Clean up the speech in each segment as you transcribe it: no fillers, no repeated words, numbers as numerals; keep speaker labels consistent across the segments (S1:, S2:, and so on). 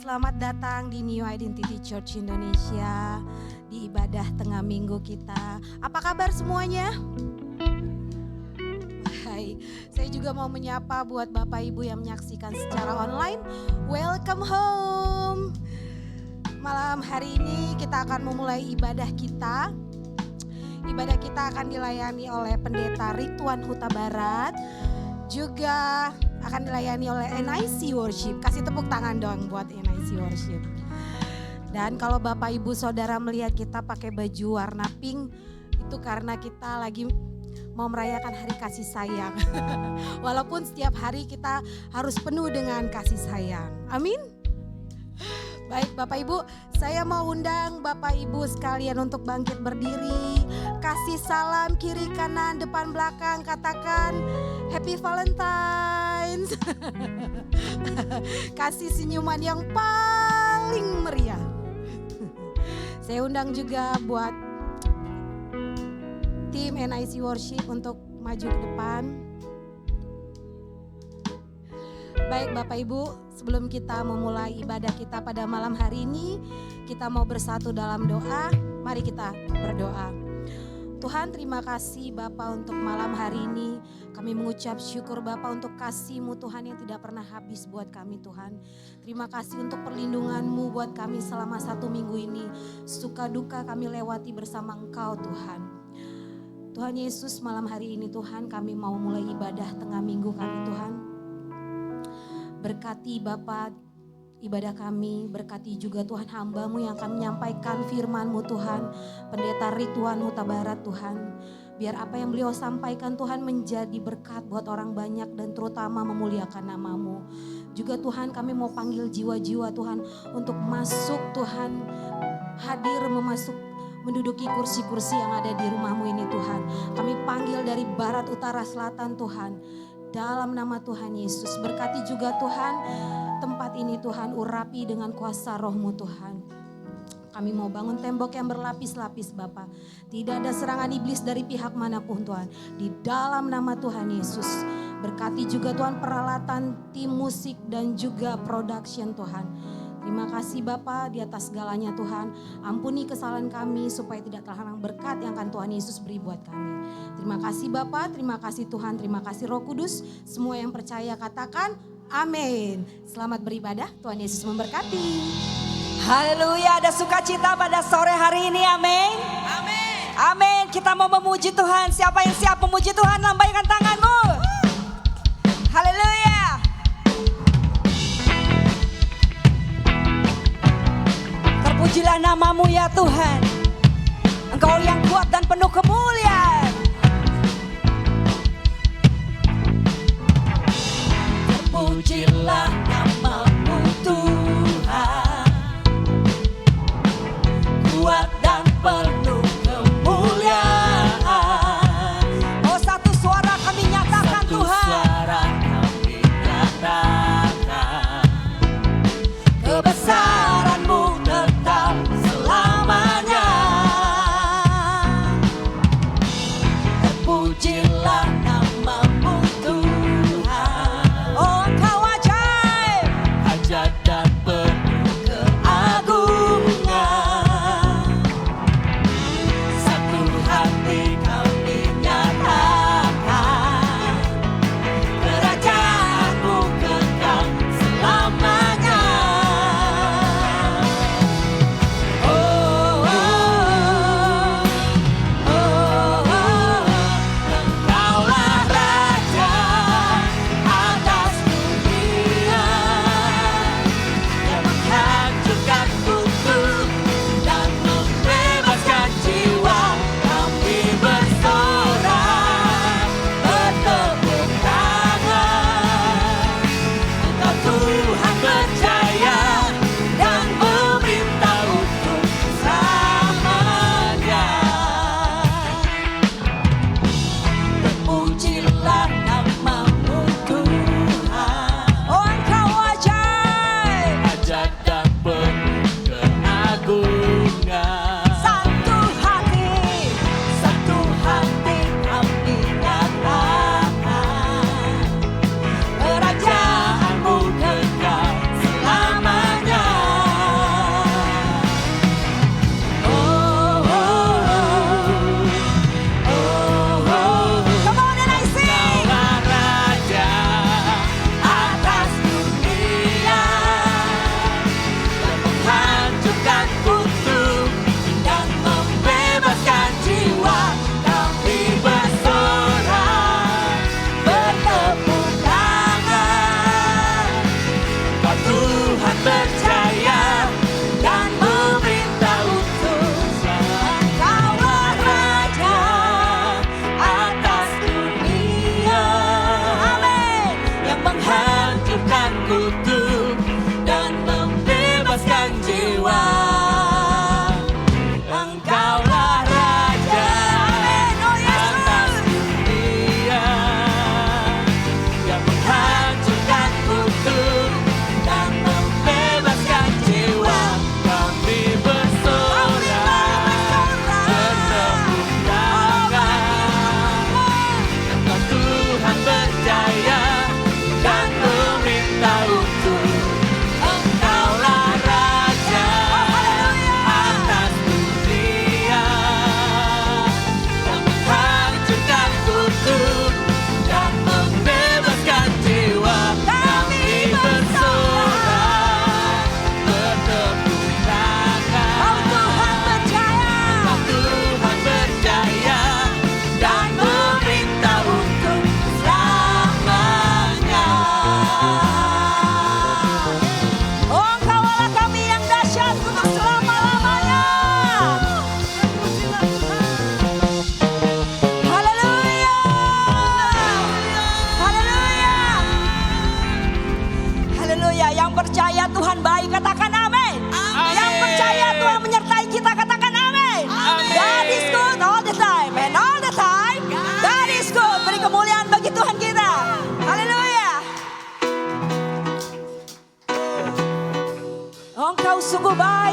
S1: Selamat datang di New Identity Church Indonesia, di ibadah tengah minggu kita. Apa kabar semuanya? Hai, saya juga mau menyapa buat Bapak Ibu yang menyaksikan secara online. Welcome home. Malam hari ini kita akan memulai ibadah kita. Ibadah kita akan dilayani oleh Pendeta Ridwan Huta Barat, juga akan dilayani oleh NIC Worship. Kasih tepuk tangan dong buat NIC Worship. Dan kalau Bapak Ibu Saudara melihat kita pakai baju warna pink, itu karena kita lagi mau merayakan hari kasih sayang. Walaupun setiap hari kita harus penuh dengan kasih sayang. Amin. Baik Bapak Ibu, saya mau undang Bapak Ibu sekalian untuk bangkit berdiri. Kasih salam kiri kanan depan belakang, katakan Happy Valentine's. Kasih senyuman yang paling meriah. Saya undang juga buat tim NIC Worship untuk maju ke depan. Baik Bapak Ibu, sebelum kita memulai ibadah kita pada malam hari ini, kita mau bersatu dalam doa. Mari kita berdoa. Tuhan, terima kasih Bapa untuk malam hari ini. Kami mengucap syukur Bapa untuk kasih-Mu Tuhan yang tidak pernah habis buat kami Tuhan. Terima kasih untuk perlindungan-Mu buat kami selama 1 minggu ini. Suka duka kami lewati bersama Engkau Tuhan. Tuhan Yesus, malam hari ini Tuhan kami mau mulai ibadah tengah minggu kami Tuhan. Berkati Bapa ibadah kami, berkati juga Tuhan hamba-Mu yang akan menyampaikan firman-Mu Tuhan. Pendeta Ridwan Huta Barat Tuhan. Biar apa yang beliau sampaikan Tuhan menjadi berkat buat orang banyak dan terutama memuliakan nama-Mu. Juga Tuhan kami mau panggil jiwa-jiwa Tuhan untuk masuk Tuhan, hadir menduduki kursi-kursi yang ada di rumah-Mu ini Tuhan. Kami panggil dari barat, utara, selatan Tuhan. Dalam nama Tuhan Yesus, berkati juga Tuhan tempat ini Tuhan, urapi dengan kuasa Roh-Mu Tuhan. Kami mau bangun tembok yang berlapis-lapis Bapa. Tidak ada serangan iblis dari pihak manapun Tuhan. Di dalam nama Tuhan Yesus, berkati juga Tuhan peralatan tim musik dan juga production Tuhan. Terima kasih Bapa di atas segalanya Tuhan. Ampuni kesalahan kami supaya tidak terhalang berkat yang akan Tuhan Yesus beri buat kami. Terima kasih Bapa, terima kasih Tuhan, terima kasih Roh Kudus. Semua yang percaya katakan amin. Selamat beribadah, Tuhan Yesus memberkati.
S2: Haleluya, ada sukacita pada sore hari ini, amin.
S3: Amin.
S2: Amin, kita mau memuji Tuhan. Siapa yang siap memuji Tuhan, lambaikan tanganmu. Haleluya. Terpujilah namamu ya Tuhan. Engkau yang kuat dan penuh kemuliaan. Terpujilah namamu Tuhan, kuat dan penuh kemuliaan. Oh, satu suara kami nyatakan satu Tuhan. Suara kami nyatakan kebesaran-Mu tetap selamanya. Terpujilah namamu Tuhan. Oh, Engkau ajaib.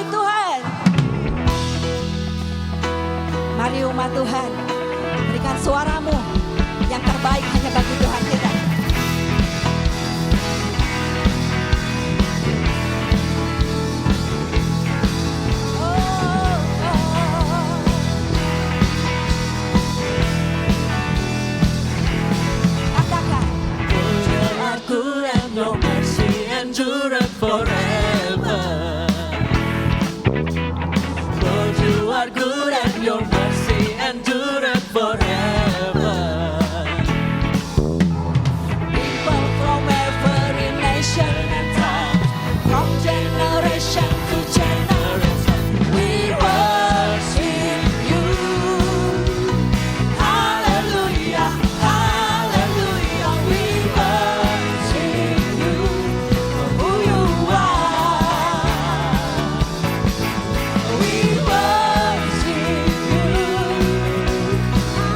S2: baik Tuhan. Mari umat Tuhan, berikan suaramu yang terbaik hanya bagi Tuhan kita.
S3: Your mercy endureth forever. Lord, you are good and your mercy endureth forever.
S2: People from every nation and tongue, from generation to generation, we worship you. Hallelujah, hallelujah, we worship you for who you are. We worship you.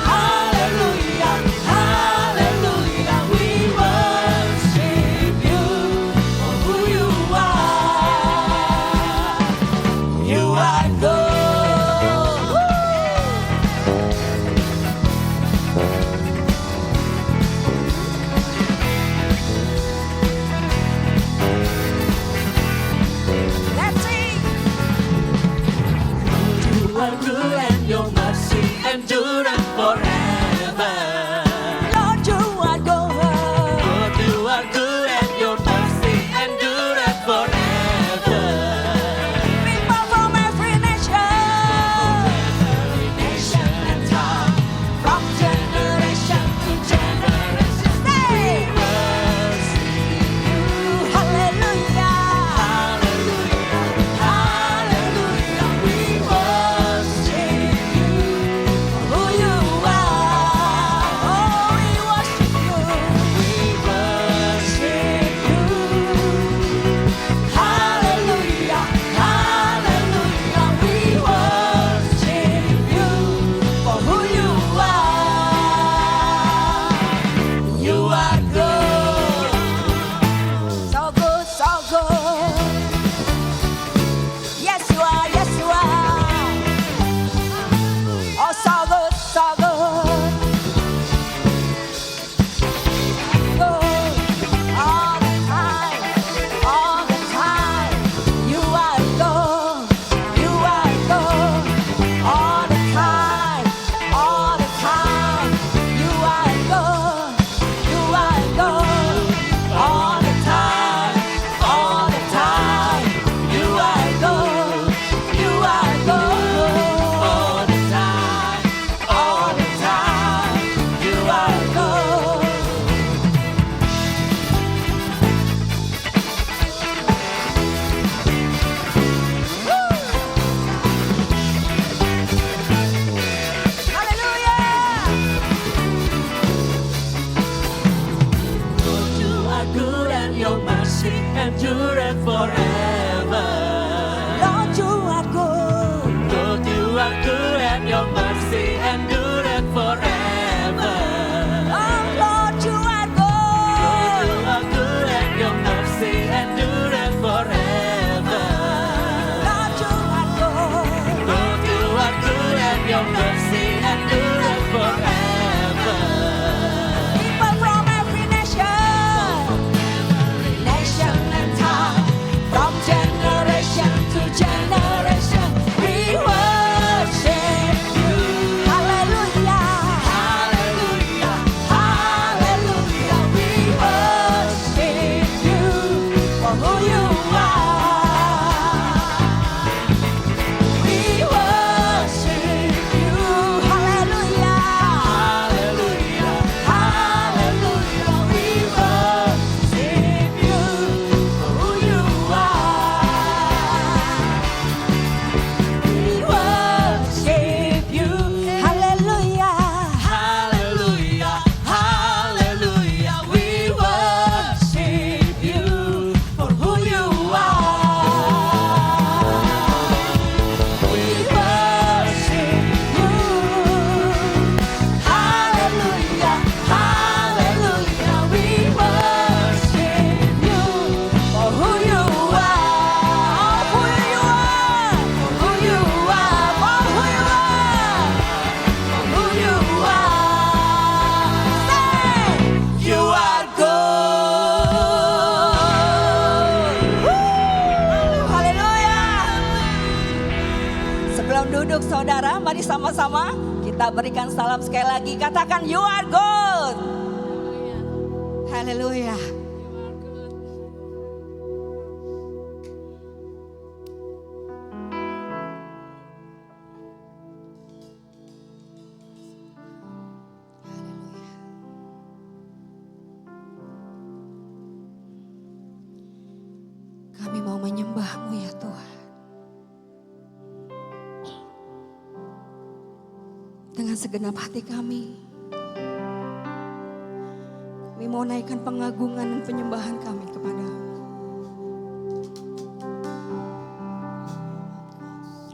S2: Hallelujah, hallelujah, we worship you for who you are. You are good. Let's sing.
S3: You are good and your mercy endureth forever.
S2: Lord, you are good.
S3: Lord, you are good and your mercy endureth forever.
S2: People from every nation, and tongue, from generation to generation, say, hallelujah, hallelujah, we worship you for who Sebelum duduk saudara, mari sama-sama kita berikan salam sekali lagi. Katakan you are good. Haleluya. Kami mau menyembah-Mu ya Tuhan. Dengan segenap hati kami. Kami mau naikkan pengagungan dan penyembahan kami kepada-Mu.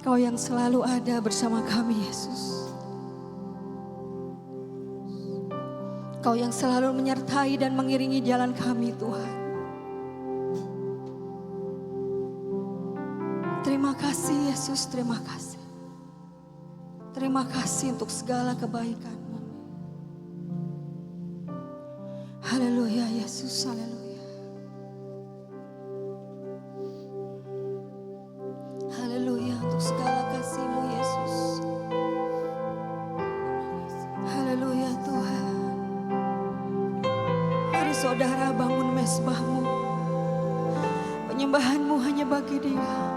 S2: Kau yang selalu ada bersama kami Yesus. Kau yang selalu menyertai dan mengiringi jalan kami Tuhan. Terima kasih Yesus, terima kasih. Terima kasih untuk segala kebaikan-Mu. Haleluya Yesus, haleluya. Haleluya untuk segala kasih-Mu Yesus. Haleluya Tuhan. Mari saudara bangun mezbah-Mu. Penyembahan-Mu hanya bagi Dia.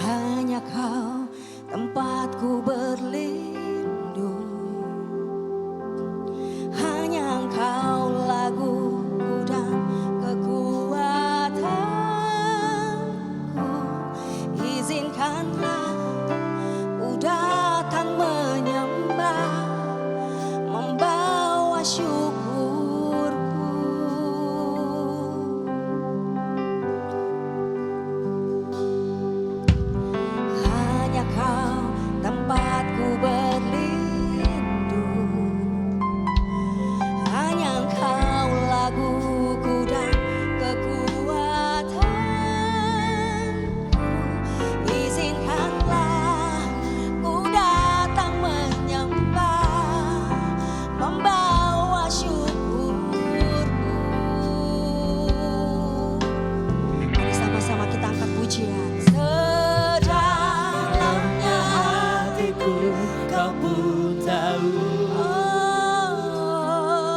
S2: Hanya Kau tempatku berlindung. Hanya Engkau laguku dan kekuatanku. Izinkanlah ku datang menyembah, membawa syukurku. Hanya Kau tempatku berlindung. Hanya Engkau laguku dan kekuatanku. Izinkanlah ku datang menyembah, membawa syukurku. Mari sama-sama kita angkat pujian. Sedalamnya
S3: Hatiku kau pun tahu,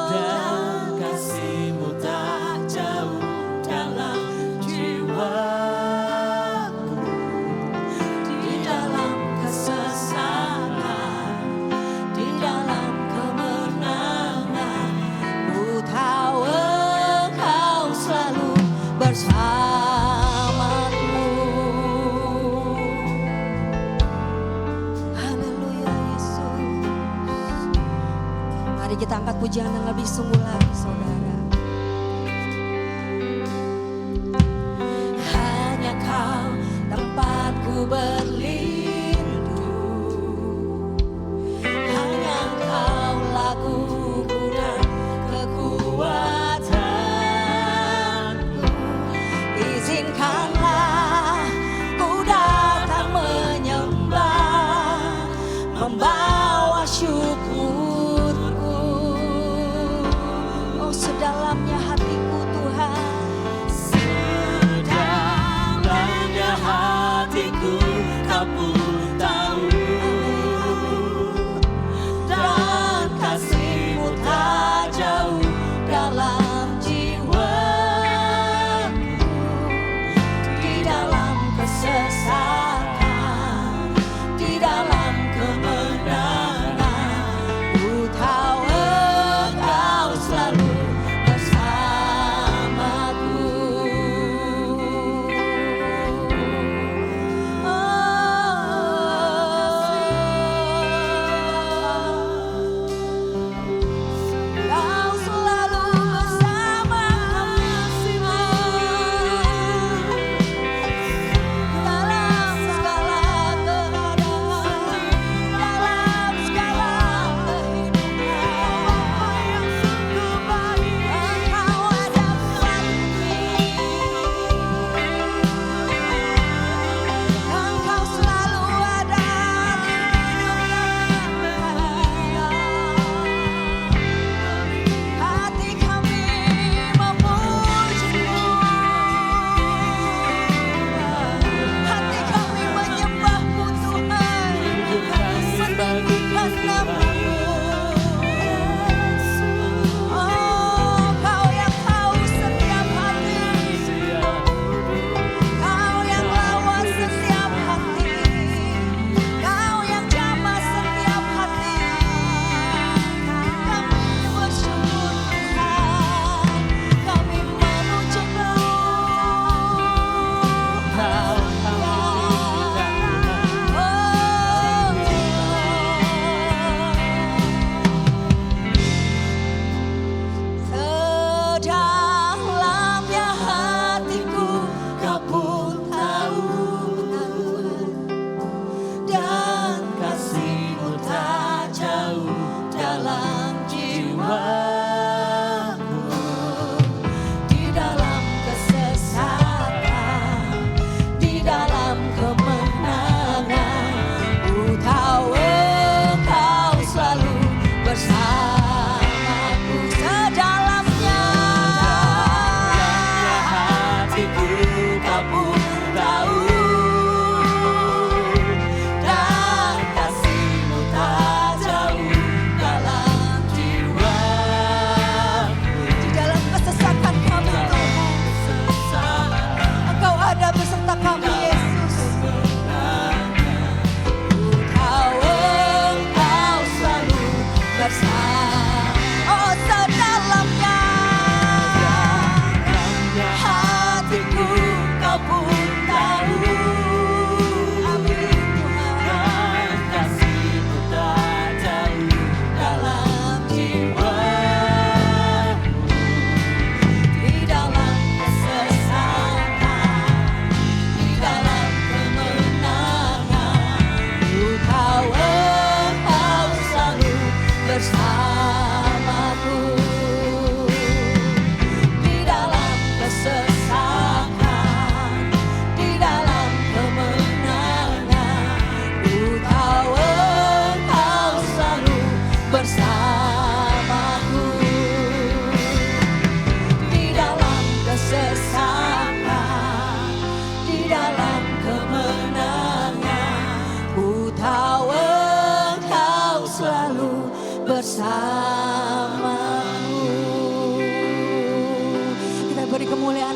S3: dan kasih-Mu tak jauh dalam jiwaku. Di dalam kesesakan, di dalam kemenangan,
S2: ku tahu Engkau selalu bersamaku. Haleluya Yesus. Mari kita angkat pujian yang lebih sungguh lagi saudara. Hanya Kau tempatku berlindung. Hanya Engkau laguku dan kekuatanku. Izinkanlah ku datang menyembah, membawa syukurku. Oh sedalamnya hatiku Tuhan.
S3: sedalamnya hatiku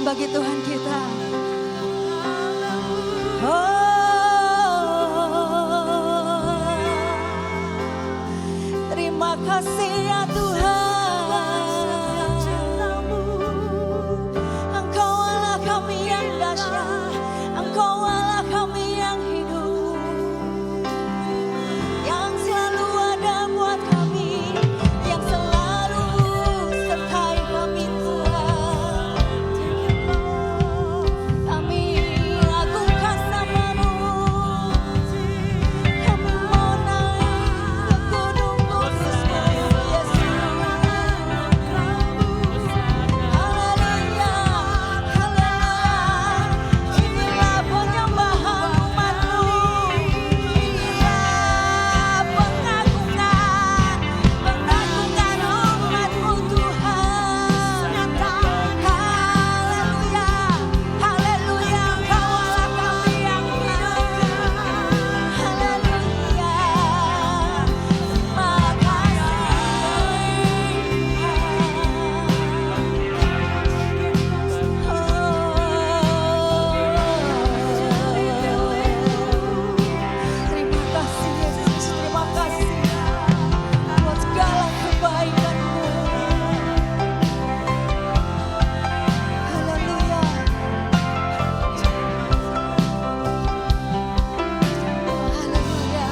S2: bagi Tuhan kita. Oh, terima kasih ya Tuhan. Engkau Allah kami yang dahsyat, Engkau Allah kami yang hidup, yang selalu ada buat kami, yang selalu sertai kami Tuhan. Kami agungkan nama-Mu, kami mau naik ke gunung kudus-Mu, Yesus. Haleluya, haleluya. Inilah penyembahan umat-Mu, inilah pengagungan umat-Mu Tuhan. Haleluya, haleluya. Engkau Allah kami yang hidup. Haleluya, terima Terima kasih Yesus, terima kasih buat segala kebaikan-Mu. Haleluya. Haleluya, haleluya.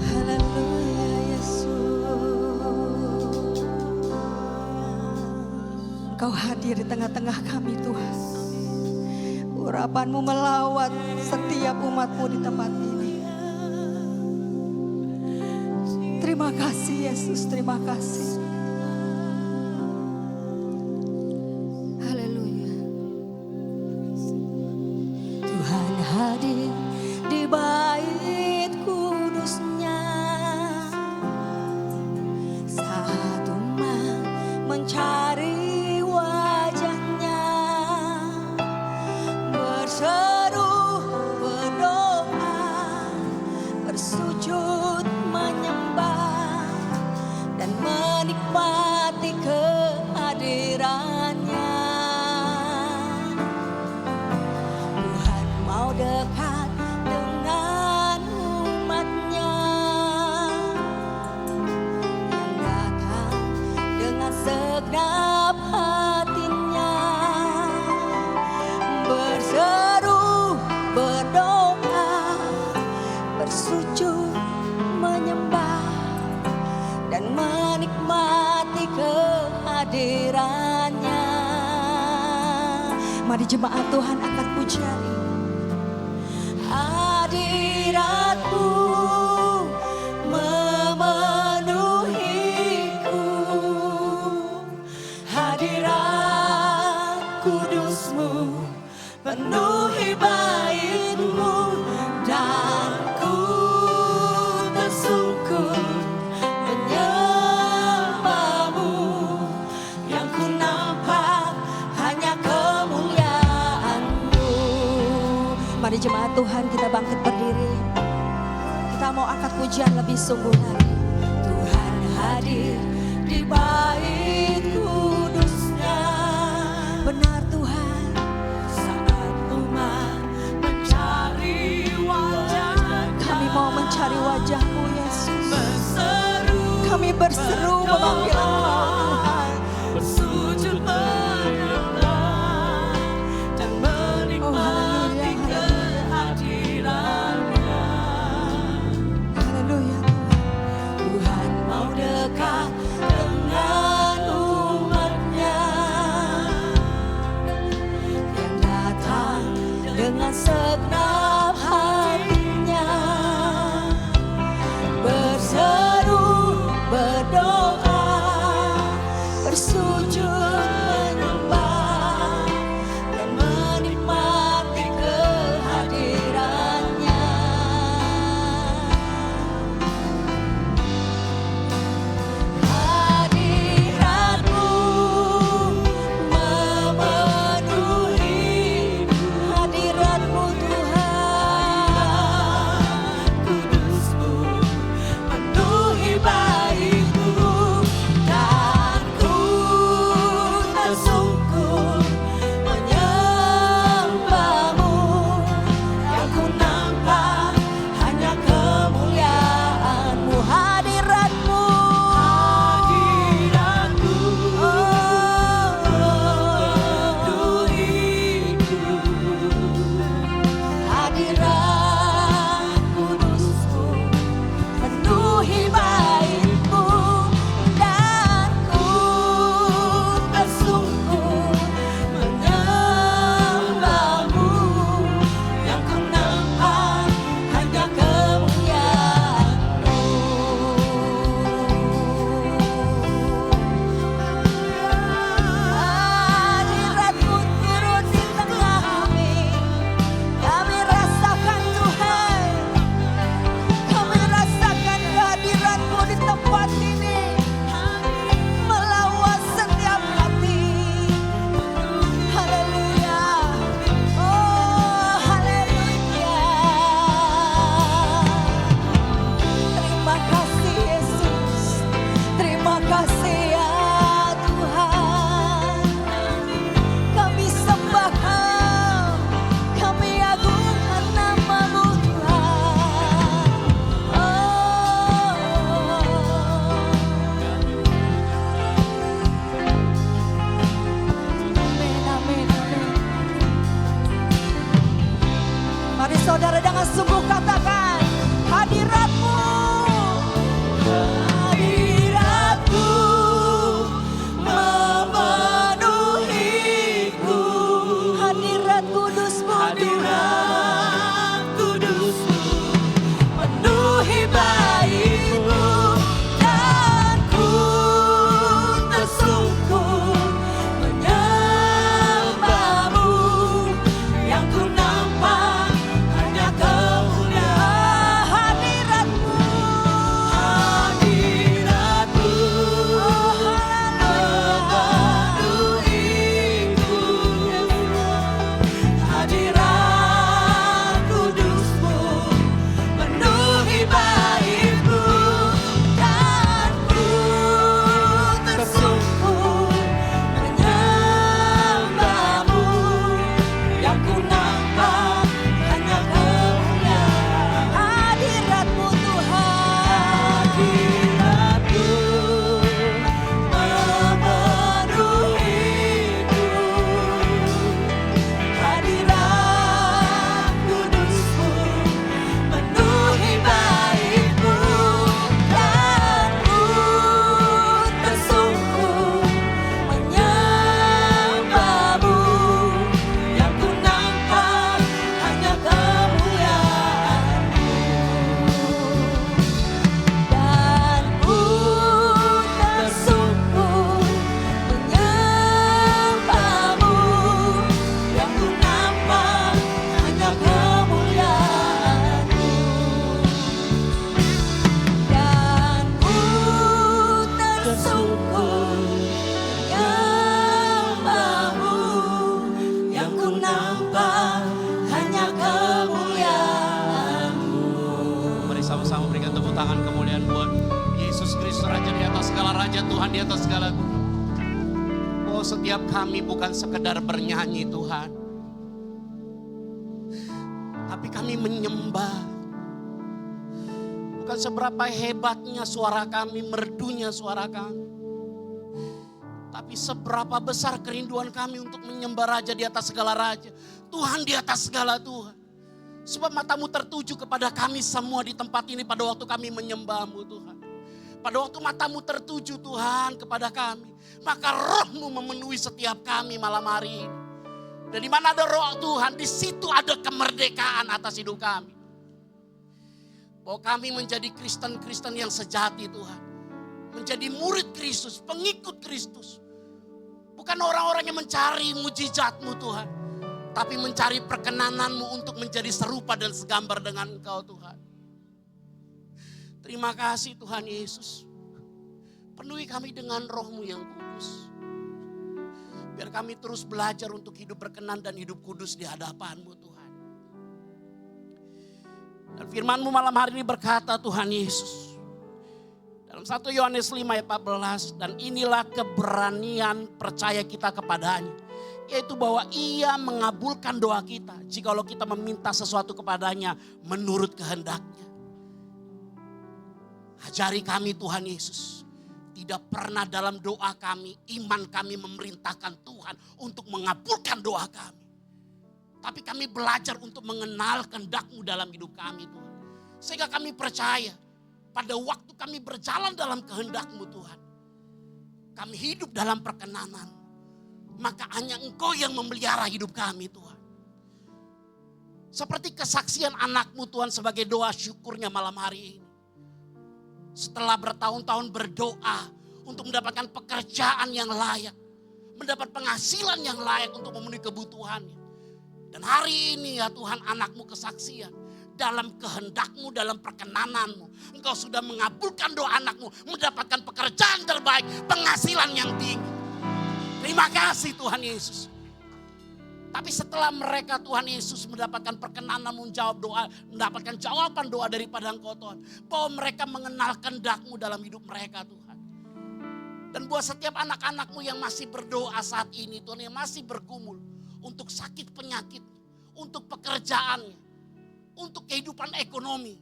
S2: Haleluya Yesus. Engkau hadir di tengah-tengah kami Tuhan. Urapan-Mu melawat setiap umat-Mu di tempat ini. Terima kasih Yesus, terima kasih. Haleluya. Tuhan hadir di bait kudus-Nya saat umat mencari wajah-Nya, berseru, berdoa, bersujud, menyembah, dan menikmati kehadiran-Nya. Tuhan mau dekat dengan umat-Nya yang datang dengan segenap hatinya, berseru, berdoa, bersujud, menyembah, dan menikmati kehadiran-Nya. Mari jemaat Tuhan angkat pujian ini. Hadirat-Mu memenuhiku, hadirat kudus-Mu penuhi bait-Mu, dan ku bersyukur menyembah-Mu. Yang ku nampak hanya kemuliaan-Mu. Mari jemaat Tuhan kita bangkit berdiri. Kita mau angkat pujian lebih sungguh lagi. Tuhan hadir di bait kudus-Nya. Benar Tuhan, saat umat mencari wajah, kami mau mencari wajah-Mu Yesus. Kami berseru memanggil Engkau Tuhan. Bersujud menyembah dan menikmati kehadiran-Nya. Haleluya. Tuhan mau dekat dengan umat-Nya yang datang dengan segenap hatinya, berseru, berdoa, syukur, menyembahmu. Yang ku nampak hanya kemuliaan-Mu.
S4: Mari sama-sama berikan tepuk tangan kemuliaan buat Yesus Kristus, Raja di atas segala raja, Tuhan di atas segala Tuhan. Oh, setiap kami bukan sekedar bernyanyi Tuhan, tapi kami menyembah. Bukan seberapa hebatnya suara kami, merdunya suara kami, tapi seberapa besar kerinduan kami untuk menyembah Raja di atas segala raja, Tuhan di atas segala Tuhan. Sebab matamu tertuju kepada kami semua di tempat ini pada waktu kami menyembah-Mu Tuhan. Pada waktu matamu tertuju Tuhan kepada kami, maka roh-Mu memenuhi setiap kami malam hari ini. Dan di mana ada roh Tuhan, di situ ada kemerdekaan atas hidup kami. Bahwa kami menjadi Kristen-Kristen yang sejati Tuhan. Menjadi murid Kristus, pengikut Kristus. Bukan orang-orang yang mencari mujizat-Mu Tuhan, tapi mencari perkenanan-Mu untuk menjadi serupa dan segambar dengan Engkau Tuhan. Terima kasih Tuhan Yesus. Penuhi kami dengan roh-Mu yang kudus. Biar kami terus belajar untuk hidup berkenan dan hidup kudus di hadapan-Mu Tuhan. Dan firman-Mu malam hari ini berkata Tuhan Yesus. Dalam 1 Yohanes 5 ayat 14. Dan inilah keberanian percaya kita kepadanya. Yaitu bahwa Ia mengabulkan doa kita. Jikalau kita meminta sesuatu kepadanya menurut kehendaknya. Ajari kami Tuhan Yesus. Tidak pernah dalam doa kami, iman kami memerintahkan Tuhan untuk mengabulkan doa kami. Tapi kami belajar untuk mengenal kehendak-Mu dalam hidup kami Tuhan. Sehingga kami percaya pada waktu kami berjalan dalam kehendak-Mu Tuhan. Kami hidup dalam perkenanan. Maka hanya Engkau yang memelihara hidup kami Tuhan. Seperti kesaksian anak-Mu Tuhan sebagai doa syukurnya malam hari ini. Setelah bertahun-tahun berdoa untuk mendapatkan pekerjaan yang layak. Mendapat penghasilan yang layak untuk memenuhi kebutuhannya. Dan hari ini ya Tuhan anak-Mu kesaksian. Dalam kehendak-Mu, dalam perkenanan-Mu. Engkau sudah mengabulkan doa anak-Mu. Mendapatkan pekerjaan terbaik, penghasilan yang tinggi. Terima kasih Tuhan Yesus. Tapi setelah mereka Tuhan Yesus mendapatkan perkenanan menjawab doa, mendapatkan jawaban doa daripada Engkau Tuhan. Bahwa mereka mengenal kehendak-Mu dalam hidup mereka Tuhan. Dan buat setiap anak-anak-Mu yang masih berdoa saat ini Tuhan, yang masih bergumul untuk sakit penyakit, untuk pekerjaannya, untuk kehidupan ekonomi.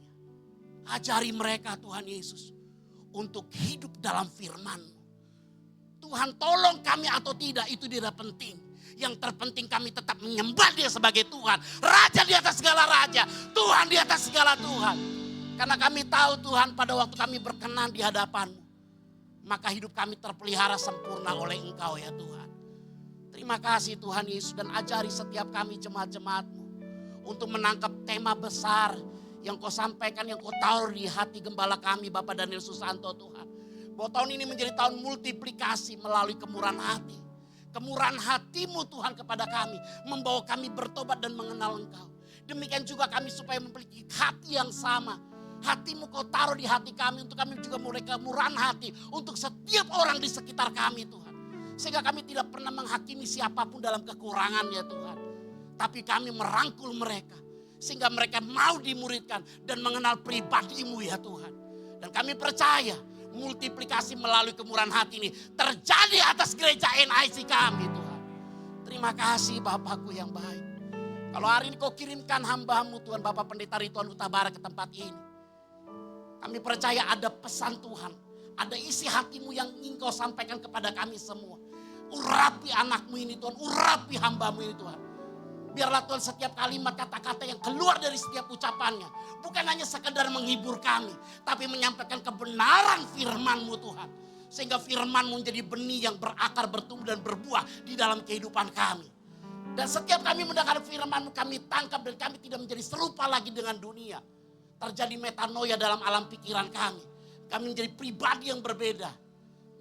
S4: Ajari mereka Tuhan Yesus untuk hidup dalam firman-Mu. Tuhan tolong kami atau tidak itu tidak penting. Yang terpenting kami tetap menyembah Dia sebagai Tuhan. Raja di atas segala raja. Tuhan di atas segala Tuhan. Karena kami tahu Tuhan pada waktu kami berkenan di hadapan-Mu. Maka hidup kami terpelihara sempurna oleh Engkau ya Tuhan. Terima kasih Tuhan Yesus dan ajari setiap kami jemaat-jemaat-Mu. Untuk menangkap tema besar yang Kau sampaikan, yang Kau taruh di hati gembala kami Bapak Daniel Susanto Tuhan. Bahwa tahun ini menjadi tahun multiplikasi melalui kemurahan hati. Kemurahan hati-Mu Tuhan kepada kami. Membawa kami bertobat dan mengenal Engkau. Demikian juga kami supaya memiliki hati yang sama. Hati-Mu Kau taruh di hati kami. Untuk kami juga mulai kemurahan hati. Untuk setiap orang di sekitar kami Tuhan. Sehingga kami tidak pernah menghakimi siapapun dalam kekurangannya Tuhan. Tapi kami merangkul mereka. Sehingga mereka mau dimuridkan. Dan mengenal pribadi-Mu ya Tuhan. Dan kami percaya. Multiplikasi melalui kemurahan hati ini terjadi atas gereja NIC kami Tuhan. Terima kasih Bapakku yang baik. Kalau hari ini Kau kirimkan hamba-Mu Tuhan Bapak Pendeta Ridwan Huta Barat ke tempat ini. Kami percaya ada pesan Tuhan. Ada isi hati-Mu yang ingin Kau sampaikan kepada kami semua. Urapi anak-Mu ini Tuhan. Urapi hamba-Mu ini Tuhan. Biarlah Tuhan setiap kalimat kata-kata yang keluar dari setiap ucapannya. Bukan hanya sekedar menghibur kami. Tapi menyampaikan kebenaran firman-Mu Tuhan. Sehingga firman-Mu menjadi benih yang berakar, bertumbuh dan berbuah di dalam kehidupan kami. Dan setiap kami mendengar firman-Mu kami tangkap dan kami tidak menjadi serupa lagi dengan dunia. Terjadi metanoia dalam alam pikiran kami. Kami menjadi pribadi yang berbeda.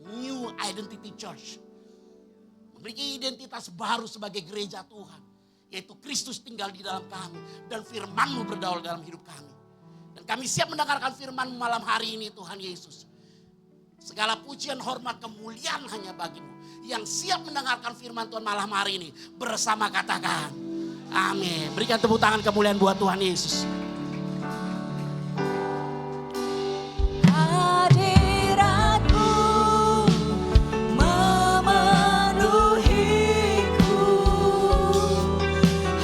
S4: New Identity Church. Memiliki identitas baru sebagai gereja Tuhan. Yaitu Kristus tinggal di dalam kami. Dan firman-Mu berdaulat dalam hidup kami. Dan kami siap mendengarkan firman-Mu malam hari ini Tuhan Yesus. Segala pujian, hormat, kemuliaan hanya bagimu. Yang siap mendengarkan firman Tuhan malam hari ini. Bersama katakan, amin. Berikan tepuk tangan kemuliaan buat Tuhan Yesus.
S2: Hadiratmu memenuhiku,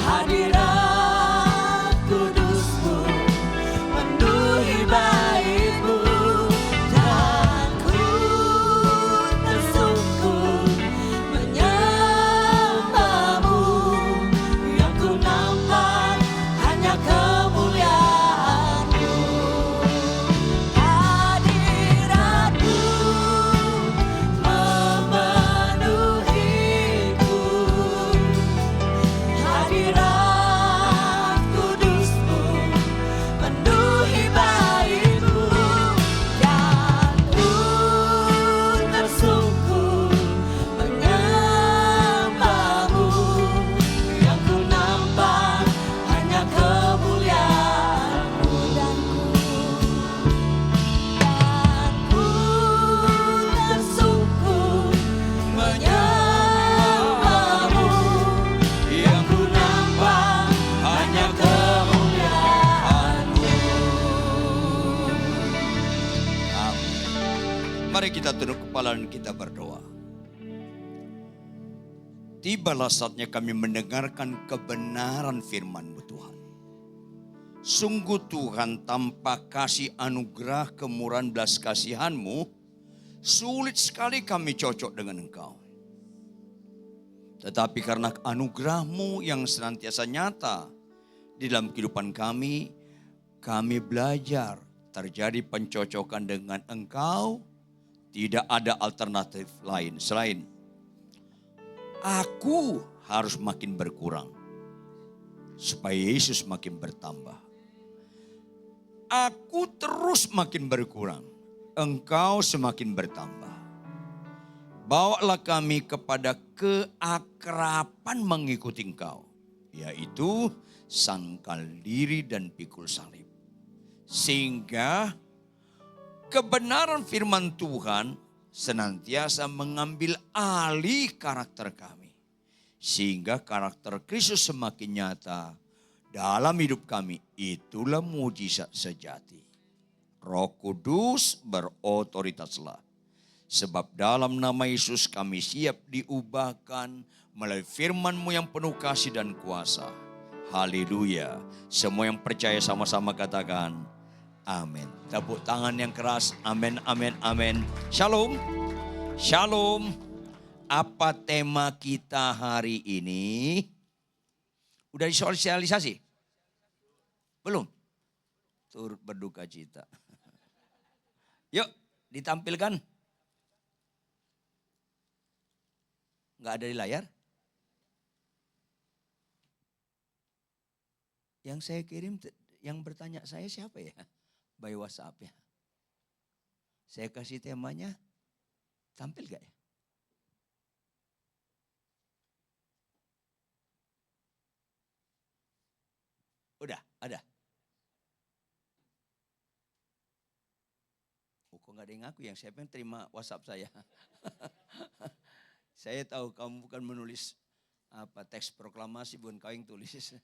S2: hadirat kudusmu memenuhi baitmu, dan ku tersungkur menyembahmu, yang ku nampak hanya kemuliaan-Mu. Hadirat-Mu memenuhiku, hadirat kudusmu memenuhi baitmu, dan ku tersungkur menyembahmu, yang ku nampak hanya kemuliaan-Mu, dan ku tersungkur menyembahmu, yang ku nampak hanya kemuliaan-Mu.
S5: Mari kita tunduk kepala dan kita berdoa. Tibalah saatnya kami mendengarkan kebenaran firman-Mu Tuhan. Sungguh Tuhan, tanpa kasih anugerah kemurahan belas kasihan-Mu, sulit sekali kami cocok dengan Engkau. Tetapi karena anugerah-Mu yang senantiasa nyata di dalam kehidupan kami belajar terjadi pencocokan dengan Engkau. Tidak ada alternatif lain selain aku harus makin berkurang supaya Yesus makin bertambah. Aku terus makin berkurang, Engkau semakin bertambah. Bawalah kami kepada keakraban mengikuti Engkau, yaitu sangkal diri dan pikul salib. Sehingga kebenaran firman Tuhan senantiasa mengambil alih karakter kami. Sehingga karakter Kristus semakin nyata dalam hidup kami. Itulah mujizat sejati. Roh Kudus berotoritaslah. Sebab dalam nama Yesus kami siap diubahkan melalui firman-Mu yang penuh kasih dan kuasa. Haleluya. Semua yang percaya sama-sama katakan amin. Tepuk tangan yang keras. Amin, amin, amin. Shalom. Shalom. Apa tema kita hari ini? Udah disosialisasi? Belum? Turut berduka cita. Yuk, ditampilkan. Nggak ada di layar? Yang saya kirim, yang bertanya saya siapa ya? By WhatsApp ya. Saya kasih temanya, tampil gak ya? Udah, ada. Kok gak ada yang ngaku, yang siapa yang terima WhatsApp saya? Saya tahu kamu bukan menulis teks proklamasi, bukan kau yang tulis.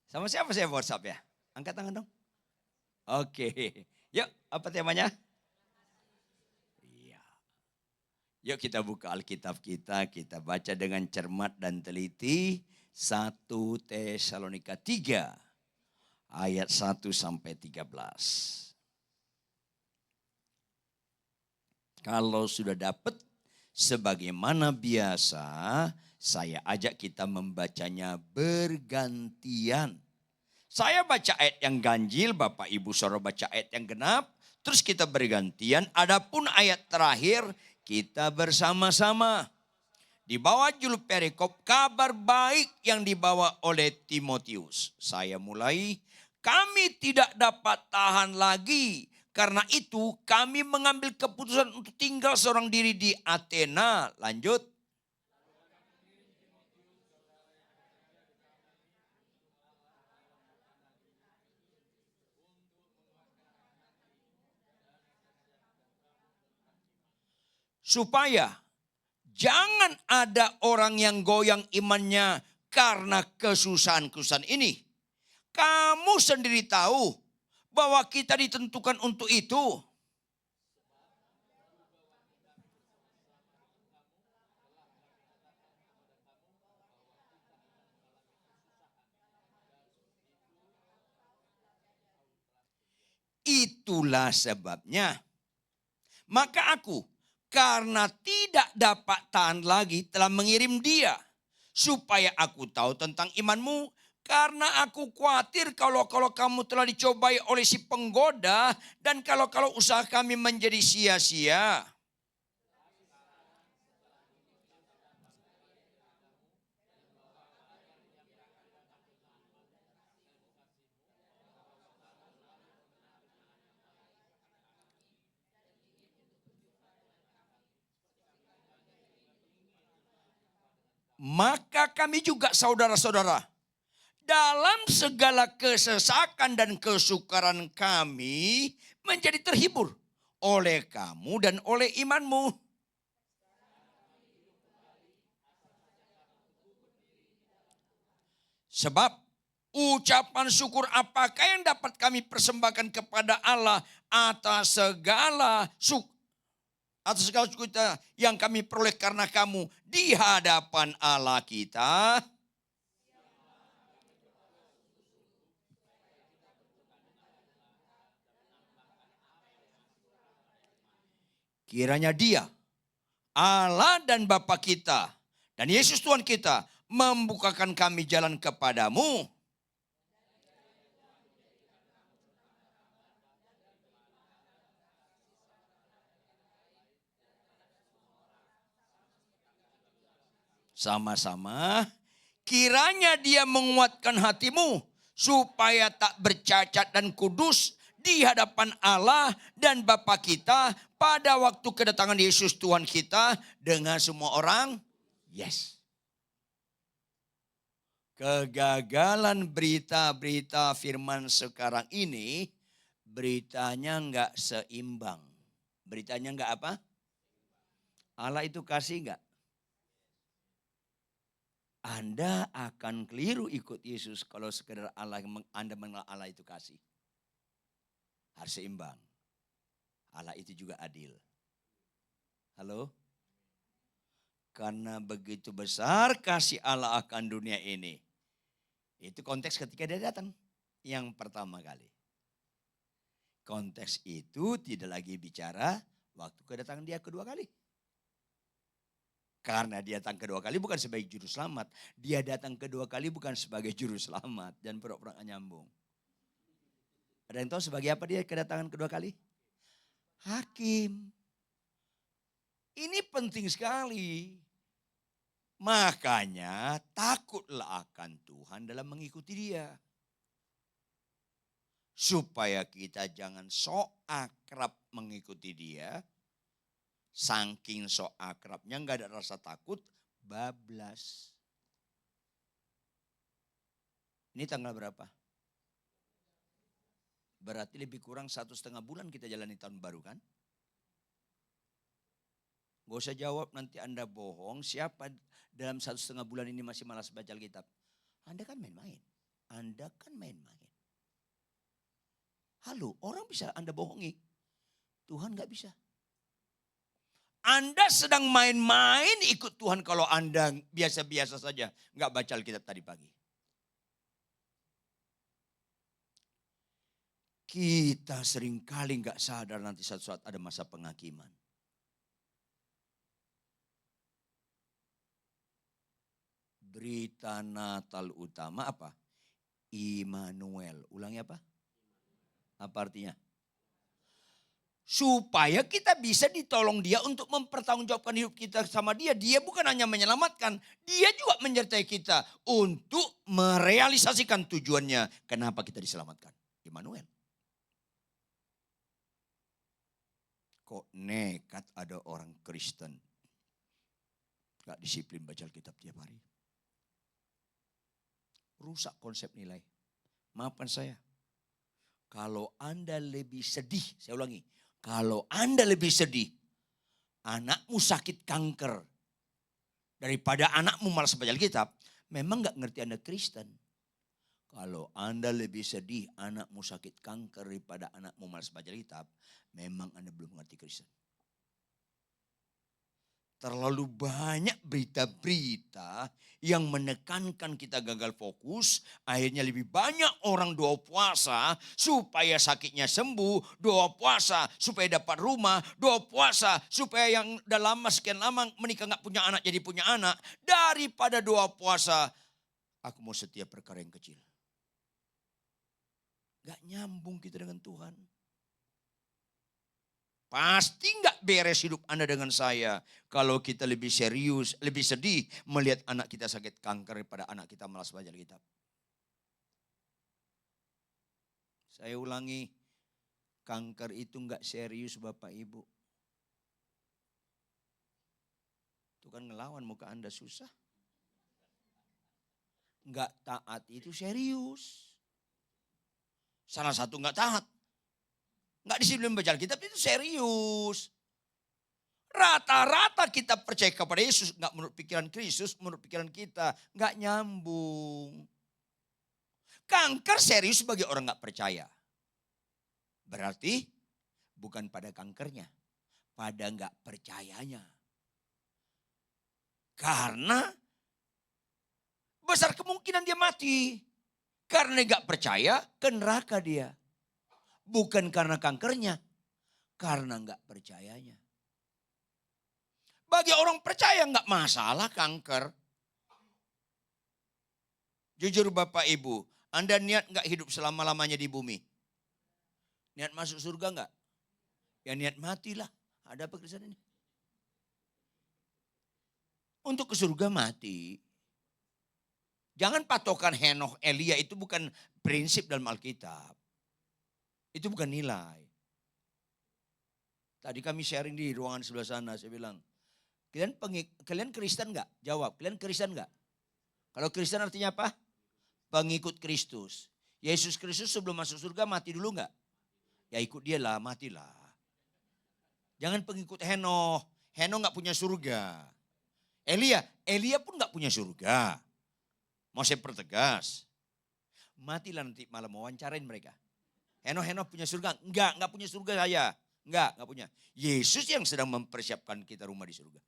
S5: Sama siapa saya WhatsApp ya? Angkat tangan dong. Oke, yuk apa temanya? Iya. Yuk kita buka Alkitab kita baca dengan cermat dan teliti. 1 Tesalonika 3 ayat 1 sampai 13. Kalau sudah dapat, sebagaimana biasa, saya ajak kita membacanya bergantian. Saya baca ayat yang ganjil, Bapak Ibu Saudara baca ayat yang genap, terus kita bergantian. Adapun ayat terakhir kita bersama-sama. Di bawah judul perikop kabar baik yang dibawa oleh Timotius. Saya mulai, kami tidak dapat tahan lagi. Karena itu kami mengambil keputusan untuk tinggal seorang diri di Athena. Lanjut. Supaya jangan ada orang yang goyang imannya karena kesusahan-kesusahan ini. Kamu sendiri tahu bahwa kita ditentukan untuk itu. Itulah sebabnya. Maka aku karena tidak dapat tahan lagi telah mengirim dia. Supaya aku tahu tentang imanmu. Karena aku khawatir kalau kamu telah dicobai oleh si penggoda. Dan kalau usaha kami menjadi sia-sia. Maka kami juga saudara-saudara, dalam segala kesesakan dan kesukaran kami menjadi terhibur oleh kamu dan oleh imanmu. Sebab ucapan syukur apakah yang dapat kami persembahkan kepada Allah atas segala syukur kita yang kami peroleh karena kamu di hadapan Allah kita. Kiranya Dia, Allah dan Bapa kita, dan Yesus Tuhan kita membukakan kami jalan kepadamu. Sama-sama, kiranya Dia menguatkan hatimu supaya tak bercacat dan kudus di hadapan Allah dan Bapa kita pada waktu kedatangan Yesus Tuhan kita dengan semua orang. Yes. Kegagalan berita-berita firman sekarang ini, beritanya enggak seimbang. Beritanya enggak apa? Allah itu kasih enggak? Anda akan keliru ikut Yesus kalau sekedar Anda mengenal Allah itu kasih. Harus seimbang. Allah itu juga adil. Halo? Karena begitu besar kasih Allah akan dunia ini. Itu konteks ketika Dia datang yang pertama kali. Konteks itu tidak lagi bicara waktu kedatangan Dia kedua kali. Karena Dia datang kedua kali bukan sebagai juru selamat. Dia datang kedua kali bukan sebagai juru selamat. Dan pura-pura nyambung. Ada yang tahu sebagai apa Dia kedatangan kedua kali? Hakim. Ini penting sekali. Makanya takutlah akan Tuhan dalam mengikuti Dia. Supaya kita jangan sok akrab mengikuti Dia. Saking sok akrabnya nggak ada rasa takut, bablas. Ini tanggal berapa? Berarti lebih kurang 1,5 bulan kita jalani tahun baru kan? Gak usah jawab nanti Anda bohong, siapa dalam 1,5 bulan ini masih malas baca Alkitab? Anda kan main-main. Anda kan main-main. Halo, orang bisa Anda bohongi. Tuhan gak bisa. Anda sedang main-main ikut Tuhan kalau Anda biasa-biasa saja. Nggak baca Alkitab tadi pagi. Kita seringkali nggak sadar nanti suatu saat ada masa penghakiman. Berita Natal utama apa? Immanuel. Ulangi apa? Apa artinya? Supaya kita bisa ditolong Dia untuk mempertanggungjawabkan hidup kita sama Dia. Dia bukan hanya menyelamatkan, Dia juga menyertai kita untuk merealisasikan tujuannya. Kenapa kita diselamatkan? Immanuel. Kok nekat ada orang Kristen gak disiplin baca Alkitab tiap hari? Rusak konsep nilai. Maafkan saya. Kalau Anda lebih sedih, saya ulangi. Kalau Anda lebih sedih anakmu sakit kanker daripada anakmu malas baca Alkitab, memang gak ngerti Anda Kristen. Kalau Anda lebih sedih anakmu sakit kanker daripada anakmu malas baca Alkitab, memang Anda belum mengerti Kristen. Terlalu banyak berita-berita yang menekankan kita gagal fokus. Akhirnya lebih banyak orang doa puasa supaya sakitnya sembuh. Doa puasa supaya dapat rumah. Doa puasa supaya yang udah lama sekian lama menikah gak punya anak jadi punya anak. Daripada doa puasa, aku mau setia perkara yang kecil. Gak nyambung kita dengan Tuhan. Pasti gak beres hidup Anda dengan saya. Kalau kita lebih serius, lebih sedih melihat anak kita sakit kanker daripada anak kita malas baca Alkitab. Saya ulangi, kanker itu gak serius Bapak Ibu. Itu kan ngelawan muka Anda susah. Gak taat itu serius. Salah satu gak taat. Nggak disiplin baca Alkitab itu serius. Rata-rata kita percaya kepada Yesus. Nggak menurut pikiran Kristus, menurut pikiran kita. Nggak nyambung. Kanker serius bagi orang nggak percaya. Berarti bukan pada kankernya. Pada nggak percayanya. Karena besar kemungkinan dia mati. Karena nggak percaya ke neraka dia. Bukan karena kankernya, karena nggak percayanya. Bagi orang percaya nggak masalah kanker. Jujur Bapak Ibu, Anda niat nggak hidup selama-lamanya di bumi? Niat masuk surga nggak? Ya niat matilah. Ada apa Kristen ini? Untuk ke surga mati. Jangan patokan Henokh, Elia itu bukan prinsip dalam Alkitab. Itu bukan nilai. Tadi kami sharing di ruangan sebelah sana, saya bilang, kalian Kristen enggak? Jawab, kalian Kristen enggak? Kalau Kristen artinya apa? Pengikut Kristus. Yesus Kristus sebelum masuk surga mati dulu enggak? Ya ikut dia lah, matilah. Jangan pengikut Henokh. Henokh enggak punya surga. Elia pun enggak punya surga. Mau saya pertegas. Matilah nanti malam wawancarain mereka. Henokh punya surga? Enggak punya surga saya. Enggak punya. Yesus yang sedang mempersiapkan kita rumah di surga.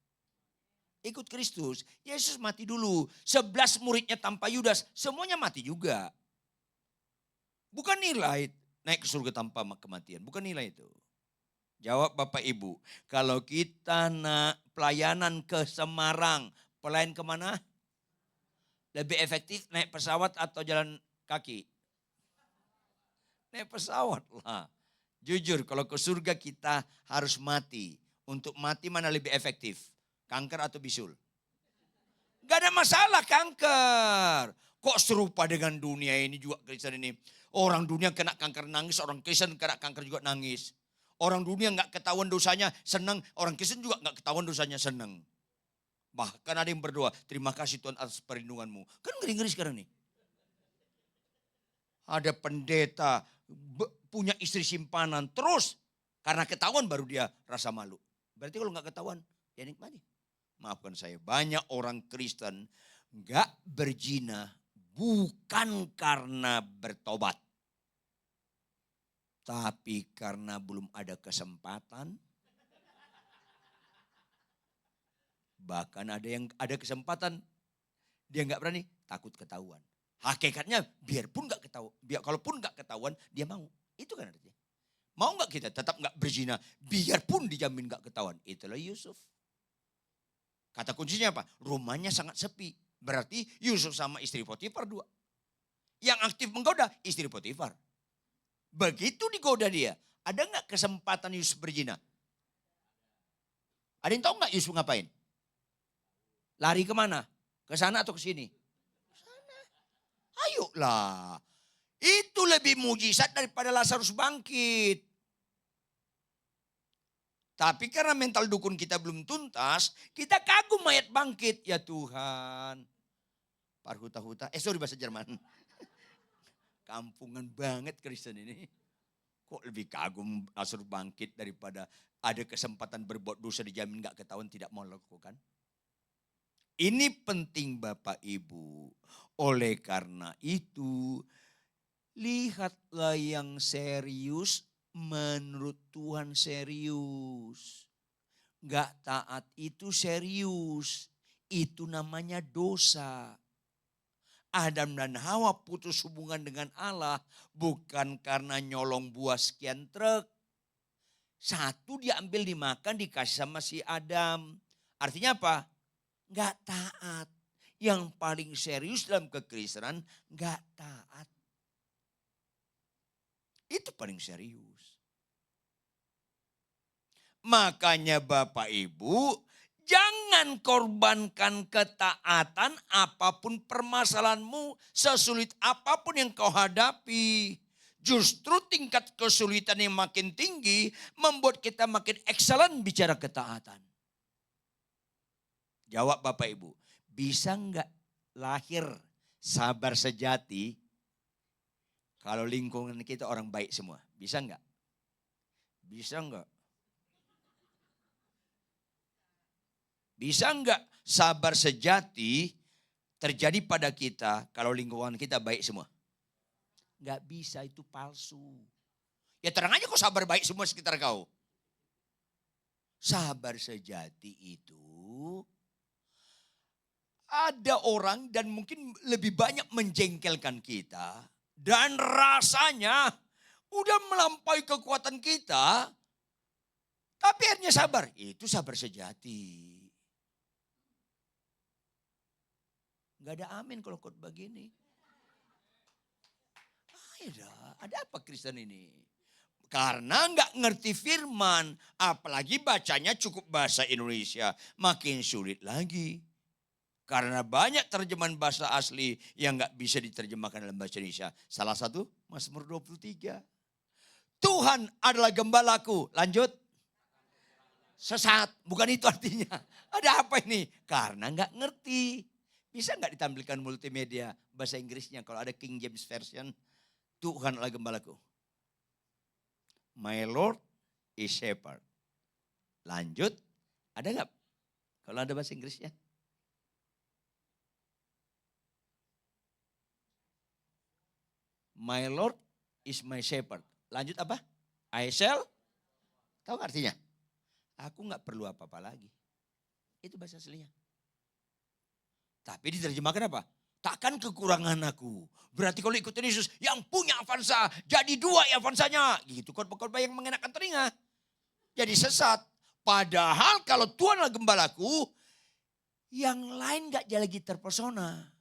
S5: Ikut Kristus, Yesus mati dulu. 11 muridnya tanpa Yudas, semuanya mati juga. Bukan nilai naik ke surga tanpa kematian, bukan nilai itu. Jawab Bapak Ibu, kalau kita pelayanan ke Semarang, pelayan kemana? Lebih efektif naik pesawat atau jalan kaki? Naik pesawat lah. Jujur kalau ke surga kita harus mati. Untuk mati mana lebih efektif? Kanker atau bisul? Gak ada masalah kanker. Kok serupa dengan dunia ini juga Kristen ini. Orang dunia kena kanker nangis, orang Kristen kena kanker juga nangis. Orang dunia gak ketahuan dosanya senang, orang Kristen juga gak ketahuan dosanya senang. Bahkan ada yang berdoa, terima kasih Tuhan atas perlindunganmu. Kan ngeri-ngeri sekarang nih. Ada pendeta punya istri simpanan terus karena ketahuan baru dia rasa malu. Berarti kalau nggak ketahuan ya nikmati. Maafkan saya, banyak orang Kristen nggak berzina bukan karena bertobat, tapi karena belum ada kesempatan. Bahkan ada yang ada kesempatan dia nggak berani, takut ketahuan. Hakikatnya biarpun nggak ketahuan, kalaupun nggak ketahuan dia mau. Itu kan artinya. Mau nggak kita tetap nggak berzina, biarpun dijamin nggak ketahuan. Itulah Yusuf. Kata kuncinya apa? Rumahnya sangat sepi. Berarti Yusuf sama istri Potifar dua. Yang aktif menggoda istri Potifar. Begitu digoda dia, ada nggak kesempatan Yusuf berzina? Ada yang tahu nggak Yusuf ngapain? Lari kemana? Ke sana atau ke sini? Ayolah. Itu lebih mujizat daripada Lazarus bangkit. Tapi karena mental dukun kita belum tuntas, kita kagum mayat bangkit. Ya Tuhan. Parhuta-huta, sorry bahasa Jerman. Kampungan banget Kristen ini. Kok lebih kagum Lazarus bangkit daripada ada kesempatan berbuat dosa dijamin gak ketahuan tidak mau lakukan. Ini penting Bapak Ibu. Oleh karena itu, lihatlah yang serius menurut Tuhan serius. Gak taat itu serius. Itu namanya dosa. Adam dan Hawa putus hubungan dengan Allah bukan karena nyolong buah sekian truk. Satu diambil dimakan dikasih sama si Adam. Artinya apa? Gak taat. Yang paling serius dalam kekristenan gak taat. Itu paling serius. Makanya Bapak Ibu, jangan korbankan ketaatan apapun permasalahanmu, sesulit apapun yang kau hadapi. Justru tingkat kesulitan yang makin tinggi membuat kita makin excellent bicara ketaatan. Jawab Bapak Ibu, bisa enggak lahir sabar sejati kalau lingkungan kita orang baik semua? Bisa enggak? Bisa enggak? Bisa enggak sabar sejati terjadi pada kita kalau lingkungan kita baik semua? Enggak bisa, itu palsu. Ya terang aja kok sabar baik semua sekitar kau. Sabar sejati itu ada orang dan mungkin lebih banyak menjengkelkan kita. Dan rasanya udah melampaui kekuatan kita. Tapi akhirnya sabar. Itu sabar sejati. Gak ada amin kalau khotbah begini. Ada apa Kristen ini? Karena gak ngerti firman. Apalagi bacanya cukup bahasa Indonesia. Makin sulit lagi. Karena banyak terjemahan bahasa asli yang gak bisa diterjemahkan dalam bahasa Indonesia. Salah satu Mazmur 23. Tuhan adalah gembalaku. Lanjut. Sesat. Bukan itu artinya. Ada apa ini? Karena gak ngerti. Bisa gak ditampilkan multimedia bahasa Inggrisnya kalau ada King James Version. Tuhan adalah gembalaku. My Lord is shepherd. Lanjut. Ada gak? Kalau ada bahasa Inggrisnya. My Lord is my shepherd. Lanjut apa? I shall. Tahu artinya? Aku gak perlu apa-apa lagi. Itu bahasa aslinya. Tapi diterjemahkan apa? Takkan kekurangan aku. Berarti kalau ikutin Yesus yang punya Avanza. Jadi dua ya Avanzanya. Gitu khotbah-khotbah yang mengenakan telinga. Jadi sesat. Padahal kalau Tuhan adalah gembalaku. Yang lain gak lagi terpesona.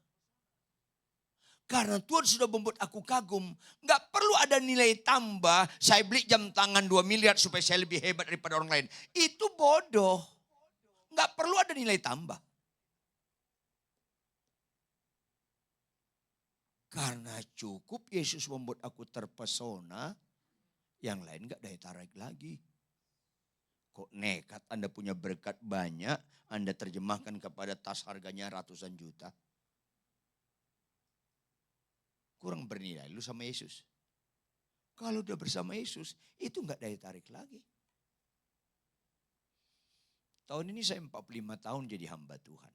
S5: Karena Tuhan sudah membuat aku kagum. Gak perlu ada nilai tambah. Saya beli jam tangan 2 miliar supaya saya lebih hebat daripada orang lain. Itu bodoh. Gak perlu ada nilai tambah. Karena cukup Yesus membuat aku terpesona. Yang lain gak daya tarik lagi. Kok nekat Anda punya berkat banyak. Anda terjemahkan kepada tas harganya ratusan juta. Kurang bernilai lu sama Yesus. Kalau udah bersama Yesus, itu gak daya tarik lagi. Tahun ini saya 45 tahun jadi hamba Tuhan.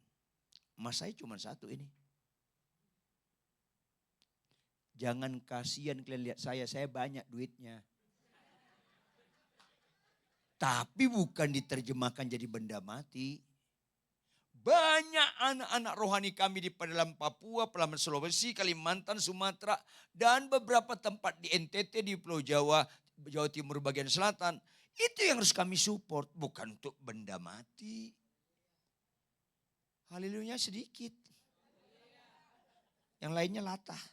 S5: Mas saya cuma satu ini. Jangan kasihan kalian lihat saya banyak duitnya. Tapi bukan diterjemahkan jadi benda mati. Banyak anak-anak rohani kami di dalam Papua, Pelabuhan Sulawesi, Kalimantan, Sumatera, dan beberapa tempat di NTT, di Pulau Jawa, Jawa Timur bagian selatan. Itu yang harus kami support, bukan untuk benda mati. Haleluya sedikit. Yang lainnya latah.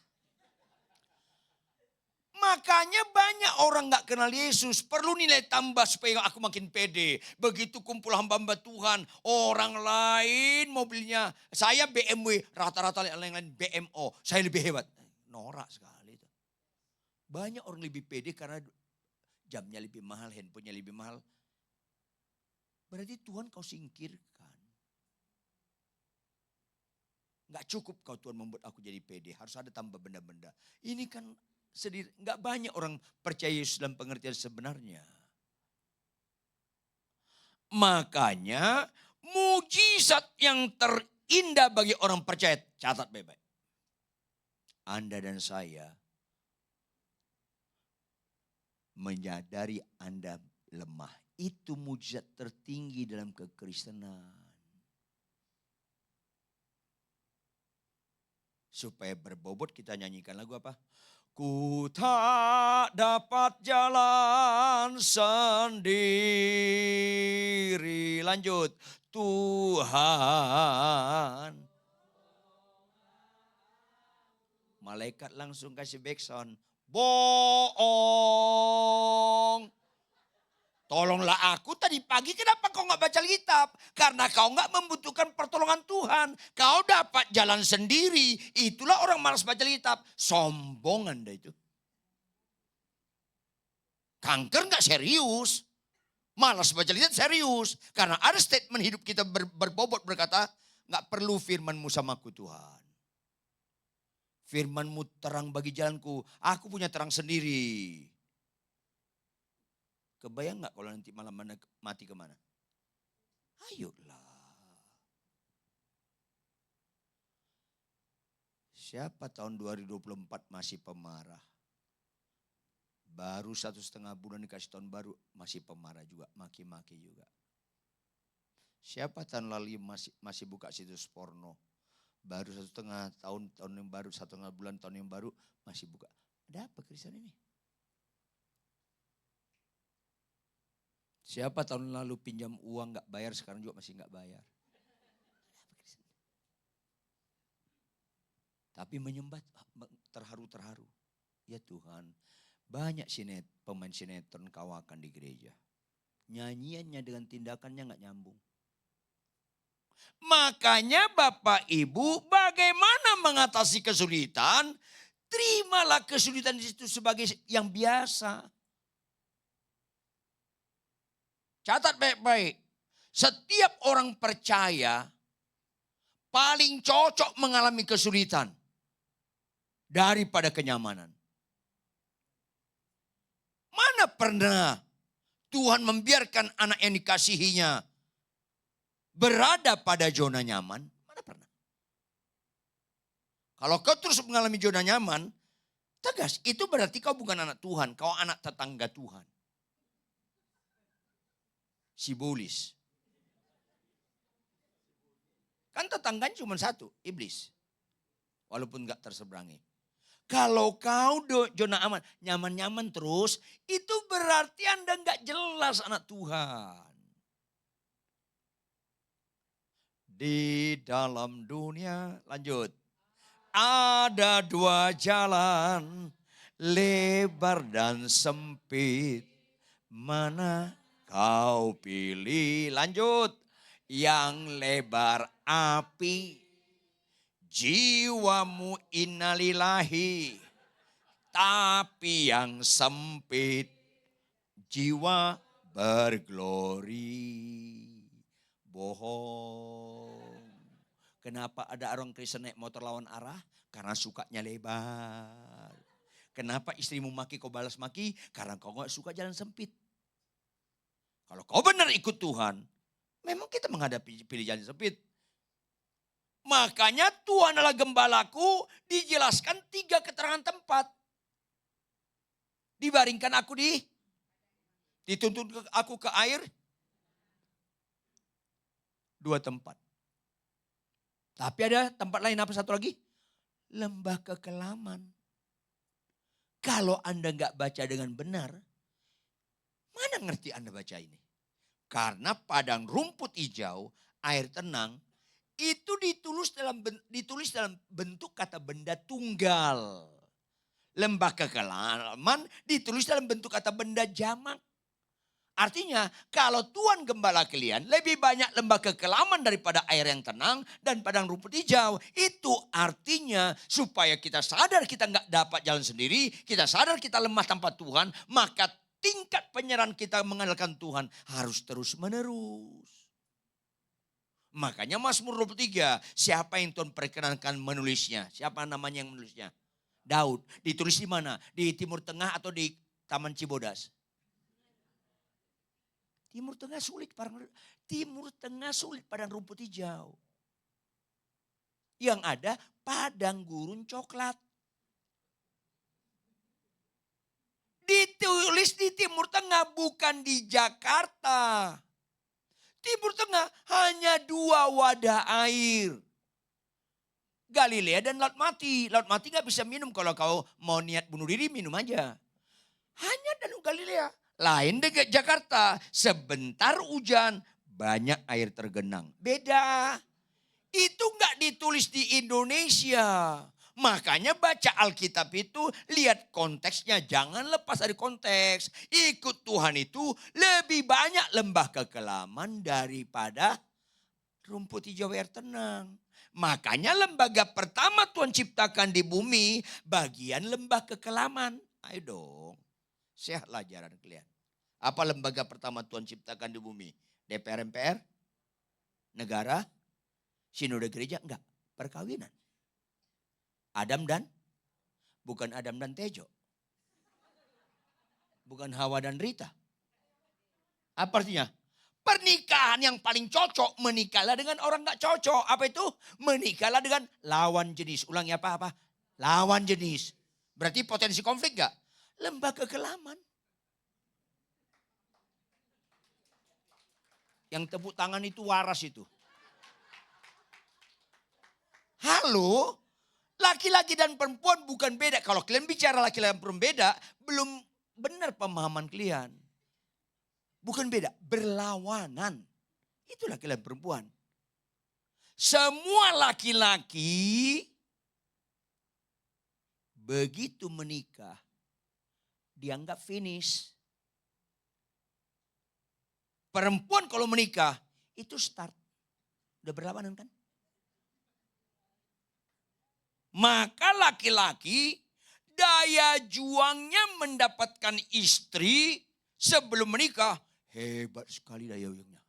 S5: Makanya banyak orang gak kenal Yesus. Perlu nilai tambah supaya aku makin pede. Begitu kumpul hamba-hamba Tuhan. Orang lain mobilnya. Saya BMW. Rata-rata yang lain BMO. Saya lebih hebat. Norak sekali itu. Banyak orang lebih pede karena jamnya lebih mahal. Handphonenya lebih mahal. Berarti Tuhan kau singkirkan. Gak cukup kau Tuhan membuat aku jadi pede. Harus ada tambah benda-benda. Ini kan sendiri. Enggak banyak orang percaya Yesus dalam pengertian sebenarnya. Makanya mujizat yang terindah bagi orang percaya, catat baik-baik. Anda dan saya menyadari Anda lemah. Itu mujizat tertinggi dalam kekristenan. Supaya berbobot kita nyanyikan lagu apa? Ku tak dapat jalan sendiri. Lanjut. Tuhan. Malaikat langsung kasih backsound. Bohong. Tolonglah aku tadi pagi, kenapa kau gak baca Alkitab? Karena kau gak membutuhkan pertolongan Tuhan. Kau dapat jalan sendiri. Itulah orang malas baca Alkitab. Sombong Anda itu. Kanker gak serius. Malas baca Alkitab serius. Karena ada statement hidup kita berbobot berkata, gak perlu firman-Mu samaku Tuhan. Firman-Mu terang bagi jalanku. Aku punya terang sendiri. Kebayang gak kalau nanti malam mati kemana? Ayolah. Siapa tahun 2024 masih pemarah? Baru 1,5 bulan dikasih tahun baru masih pemarah juga, maki-maki juga. Siapa tahun lalu masih buka situs porno? Baru 1,5 tahun yang baru, 1,5 bulan tahun yang baru masih buka. Ada apa Kristen ini? Siapa tahun lalu pinjam uang gak bayar, sekarang juga masih gak bayar. Tapi menyembah terharu-terharu. Ya Tuhan, banyak pemain sinetron kawakan di gereja. Nyanyiannya dengan tindakannya gak nyambung. Makanya Bapak Ibu, bagaimana mengatasi kesulitan? Terimalah kesulitan itu sebagai yang biasa. Catat baik-baik. Setiap orang percaya paling cocok mengalami kesulitan daripada kenyamanan. Mana pernah Tuhan membiarkan anak yang dikasihinya berada pada zona nyaman? Mana pernah? Kalau kau terus mengalami zona nyaman, tegas, itu berarti kau bukan anak Tuhan, kau anak tetangga Tuhan. Sibulis. Kan tetangganya cuma satu, iblis. Walaupun gak terseberangi. Kalau kau zona aman, nyaman-nyaman terus, itu berarti Anda gak jelas anak Tuhan. Di dalam dunia, lanjut. Ada dua jalan, lebar dan sempit. Mana kau pilih? Lanjut. Yang lebar api, jiwamu innalillahi. Tapi yang sempit, jiwa berglori. Bohong. Kenapa ada orang Kristen naik motor lawan arah? Karena sukanya lebar. Kenapa istrimu maki kau balas maki? Karena kau gak suka jalan sempit. Kalau kau benar ikut Tuhan, memang kita menghadapi pilih jalan sempit. Makanya Tuhan adalah gembalaku, dijelaskan 3 keterangan tempat. Dibaringkan aku dituntun aku ke air. 2 tempat. Tapi ada tempat lain, apa satu lagi? Lembah kekelaman. Kalau Anda gak baca dengan benar, mana ngerti Anda baca ini? Karena padang rumput hijau, air tenang, itu ditulis dalam bentuk kata benda tunggal. Lembah kekelaman ditulis dalam bentuk kata benda jamak. Artinya kalau Tuhan gembala kalian, lebih banyak lembah kekelaman daripada air yang tenang dan padang rumput hijau. Itu artinya supaya kita sadar kita nggak dapat jalan sendiri, kita sadar kita lemah tanpa Tuhan, maka tingkat penyerahan kita mengandalkan Tuhan harus terus menerus. Makanya Mazmur 23, siapa yang Tuhan perkenankan menulisnya? Siapa namanya yang menulisnya? Daud. Ditulis di mana? Di Timur Tengah atau di Taman Cibodas? Timur Tengah sulit, padang rumput hijau. Yang ada padang gurun coklat. Ditulis di Timur Tengah, bukan di Jakarta. Timur Tengah hanya 2 wadah air. Galilea dan Laut Mati. Laut Mati gak bisa minum, kalau kau mau niat bunuh diri minum aja. Hanya Danau Galilea. Lain dengan Jakarta, sebentar hujan, banyak air tergenang. Beda. Itu gak ditulis di Indonesia. Makanya baca Alkitab itu lihat konteksnya, jangan lepas dari konteks. Ikut Tuhan itu lebih banyak lembah kekelaman daripada rumput hijau air tenang. Makanya lembaga pertama Tuhan ciptakan di bumi bagian lembah kekelaman. Ayo dong, sehatlah jalan kalian. Apa lembaga pertama Tuhan ciptakan di bumi? DPR MPR? Negara? Sinode gereja? Enggak, perkawinan. Bukan Adam dan Tejo. Bukan Hawa dan Rita. Apa artinya? Pernikahan yang paling cocok, menikahlah dengan orang gak cocok. Apa itu? Menikahlah dengan lawan jenis. Ulangi apa? Lawan jenis. Berarti potensi konflik gak? Lembah kekelaman. Yang tepuk tangan itu waras itu. Halo? Laki-laki dan perempuan bukan beda. Kalau kalian bicara laki-laki dan perempuan beda, belum benar pemahaman kalian. Bukan beda, berlawanan. Itu laki-laki dan perempuan. Semua laki-laki begitu menikah dianggap finish. Perempuan kalau menikah itu start. Udah berlawanan kan? Maka laki-laki daya juangnya mendapatkan istri sebelum menikah hebat sekali daya juangnya.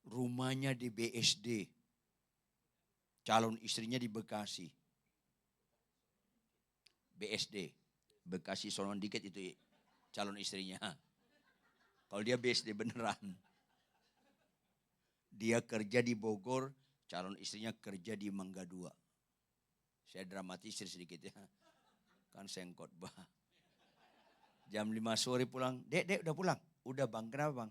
S5: Rumahnya di BSD. Calon istrinya di Bekasi. BSD. Bekasi Solon dikit itu calon istrinya. Kalau dia BSD beneran. Dia kerja di Bogor, calon istrinya kerja di Mangga 2. Saya dramatisir sedikit ya. Kan saya khotbah. Jam 5 sore pulang. Dek udah pulang? Udah bang, kenapa bang?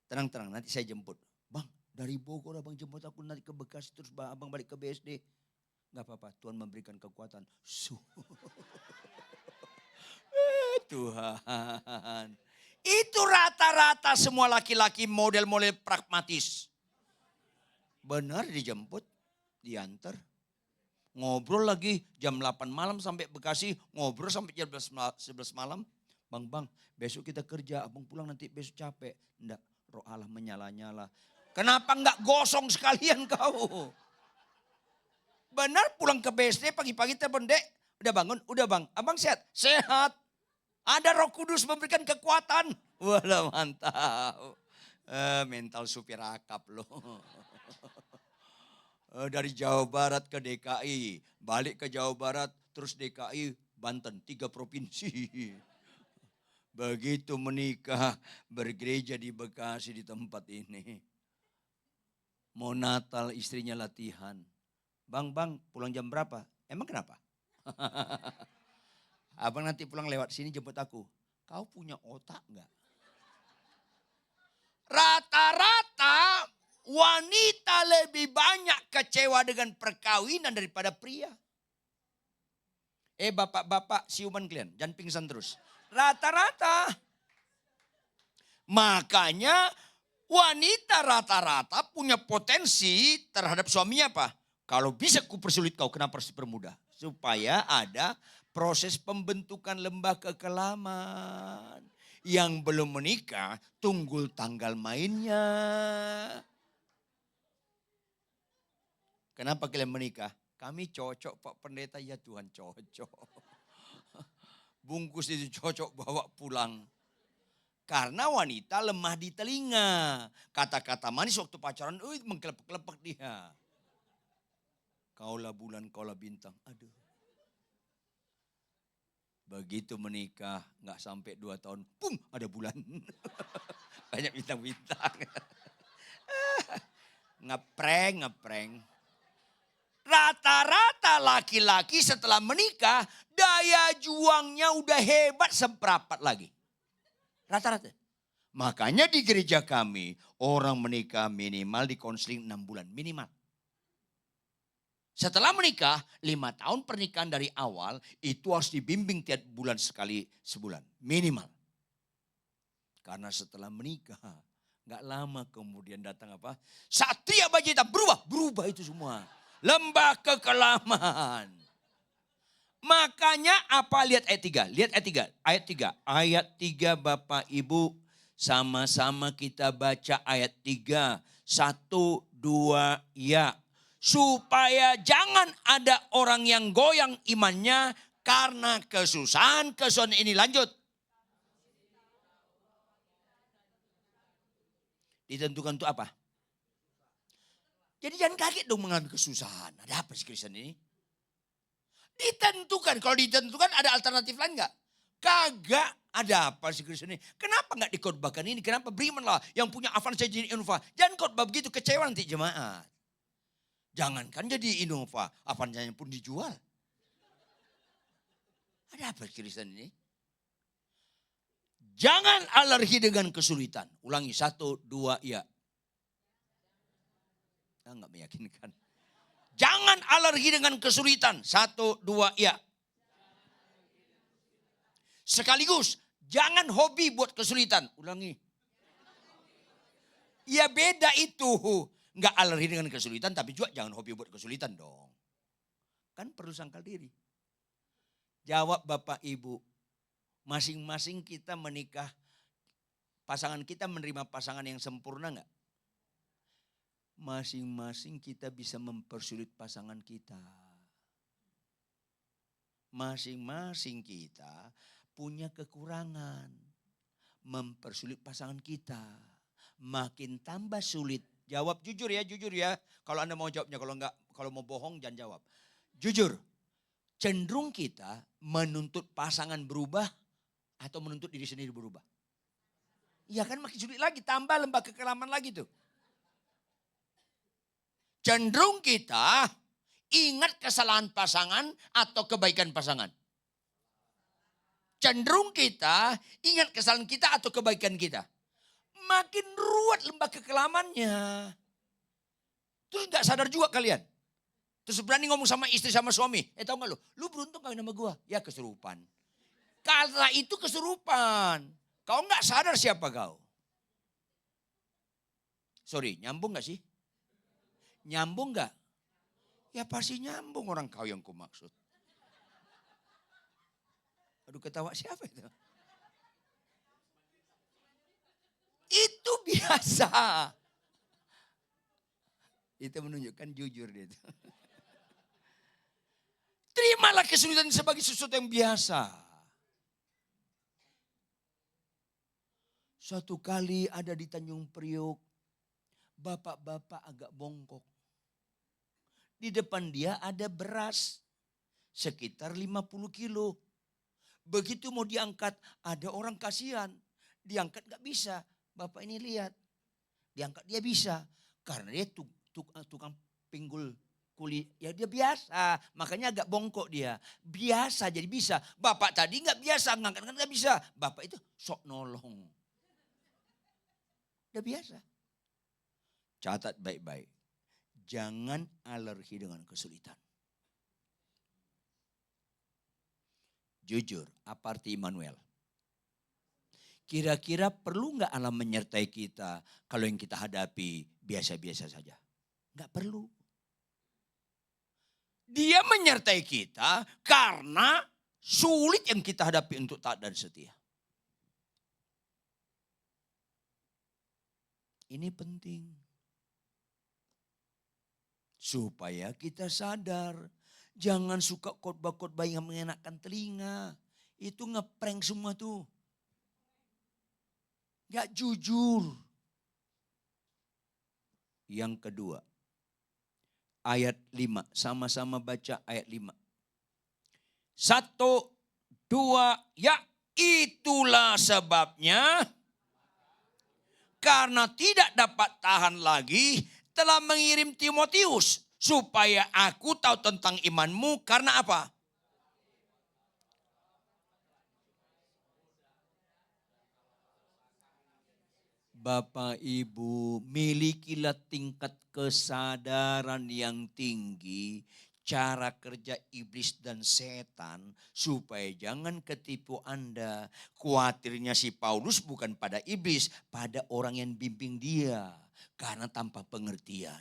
S5: Tenang, nanti saya jemput. Bang, dari Bogor abang jemput aku nanti ke Bekasi terus abang balik ke BSD. Gak apa-apa, Tuhan memberikan kekuatan. Tuhan. Itu rata-rata semua laki-laki model-model pragmatis. Benar dijemput, diantar. Ngobrol lagi jam 8 malam sampai Bekasi, ngobrol sampai jam 11 malam. Bang, besok kita kerja, abang pulang nanti besok capek. Enggak, roh Allah menyala-nyala. Kenapa enggak gosong sekalian kau? Benar pulang ke BSD pagi-pagi telepon, Dek, udah bangun? Udah bang, abang sehat? Sehat. Ada Roh Kudus memberikan kekuatan. Walah mantap. Mental supir akap loh. Dari Jawa Barat ke DKI. Balik ke Jawa Barat terus DKI Banten. 3 provinsi. Begitu menikah bergereja di Bekasi di tempat ini. Mau Natal istrinya latihan. Bang pulang jam berapa? Emang kenapa? Abang nanti pulang lewat sini jemput aku. Kau punya otak enggak? Rata-rata wanita lebih banyak kecewa dengan perkawinan daripada pria. Bapak-bapak siuman kalian, jangan pingsan terus. Rata-rata. Makanya wanita rata-rata punya potensi terhadap suaminya apa? Kalau bisa kupersulit kau, kenapa harus dipermudah? Supaya ada proses pembentukan lembah kekelaman. Yang belum menikah, tunggu tanggal mainnya. Kenapa kalian menikah? Kami cocok Pak Pendeta, ya Tuhan cocok. Bungkus itu cocok bawa pulang. Karena wanita lemah di telinga. Kata-kata manis waktu pacaran, mengkelepek-kelepek dia. Kaulah bulan, kaulah bintang. Aduh. Begitu menikah, nggak sampai 2 tahun, pum, ada bulan. Banyak bintang-bintang. Ngeprank. Rata-rata laki-laki setelah menikah, daya juangnya udah hebat seperempat lagi. Rata-rata. Makanya di gereja kami, orang menikah minimal di konseling 6 bulan, minimal. Setelah menikah, 5 tahun pernikahan dari awal, itu harus dibimbing tiap bulan sekali sebulan, minimal. Karena setelah menikah, gak lama kemudian datang apa? Satria Bajita berubah itu semua. Lembah kekelaman. Makanya apa? Lihat ayat 3. Lihat ayat 3. Ayat 3 Bapak Ibu sama-sama kita baca ayat 3. 1, 2, ya. Supaya jangan ada orang yang goyang imannya karena kesusahan ini. Lanjut. Ditentukan untuk apa? Jadi jangan kaget dong mengalami kesusahan. Ada apa sih Kristen ini? Ditentukan. Kalau ditentukan ada alternatif lain enggak? Kagak. Ada apa sih Kristen ini? Kenapa enggak dikhotbahkan ini? Kenapa berimanlah yang punya Avanza jadi Innova? Jangan khotbah begitu, kecewa nanti jemaat. Jangankan jadi Innova, Avanzanya pun dijual. Ada apa Kristen ini? Jangan alergi dengan kesulitan. Ulangi 1, 2, ya. Enggak meyakinkan. Jangan alergi dengan kesulitan. 1, 2, ya. Sekaligus, jangan hobi buat kesulitan. Ulangi. Ya beda itu. Enggak alergi dengan kesulitan, tapi juga jangan hobi buat kesulitan dong. Kan perlu sangkal diri. Jawab Bapak Ibu. Masing-masing kita menikah. Pasangan kita menerima pasangan yang sempurna enggak? Masing-masing kita bisa mempersulit pasangan kita. Masing-masing kita punya kekurangan. Mempersulit pasangan kita. Makin tambah sulit. Jawab jujur ya. Kalau Anda mau jawabnya, kalau mau bohong jangan jawab. Jujur. Cenderung kita menuntut pasangan berubah atau menuntut diri sendiri berubah. Iya kan makin sulit lagi, tambah lembah kekelaman lagi tuh. Cenderung kita ingat kesalahan pasangan atau kebaikan pasangan. Cenderung kita ingat kesalahan kita atau kebaikan kita. Makin ruwet lembah kekelamannya. Terus gak sadar juga kalian. Terus berani ngomong sama istri sama suami. Tahu gak lu beruntung kawin sama gua. Ya kesurupan. Karena itu kesurupan. Kau gak sadar siapa kau. Sorry, nyambung gak sih? Nyambung gak? Ya pasti nyambung orang kau yang kumaksud. Aduh ketawa siapa itu? Itu biasa. Itu menunjukkan jujur dia itu. Terimalah kesulitan sebagai sesuatu yang biasa. Suatu kali ada di Tanjung Priok, bapak-bapak agak bongkok. Di depan dia ada beras sekitar 50 kilo. Begitu mau diangkat, ada orang kasihan. Diangkat gak bisa. Bapak ini lihat. Diangkat dia bisa. Karena dia tukang pinggul kulit. Ya dia biasa. Makanya agak bongkok dia. Biasa jadi bisa. Bapak tadi gak biasa. Ngangkat gak bisa. Bapak itu sok nolong. Udah biasa. Catat baik-baik. Jangan alergi dengan kesulitan. Jujur, apa arti Immanuel? Kira-kira perlu nggak Allah menyertai kita kalau yang kita hadapi biasa-biasa saja? Nggak perlu. Dia menyertai kita karena sulit yang kita hadapi untuk taat dan setia. Ini penting. Supaya kita sadar. Jangan suka khotbah-khotbah yang mengenakan telinga. Itu ngeprank semua tuh. Gak jujur. Yang kedua, ayat 5. Sama-sama baca ayat 5. 1, 2, ya itulah sebabnya karena tidak dapat tahan lagi telah mengirim Timotius supaya aku tahu tentang imanmu karena apa? Bapak Ibu, milikilah tingkat kesadaran yang tinggi, cara kerja iblis dan setan, supaya jangan ketipu Anda. Khawatirnya si Paulus bukan pada iblis, pada orang yang bimbing dia, karena tanpa pengertian.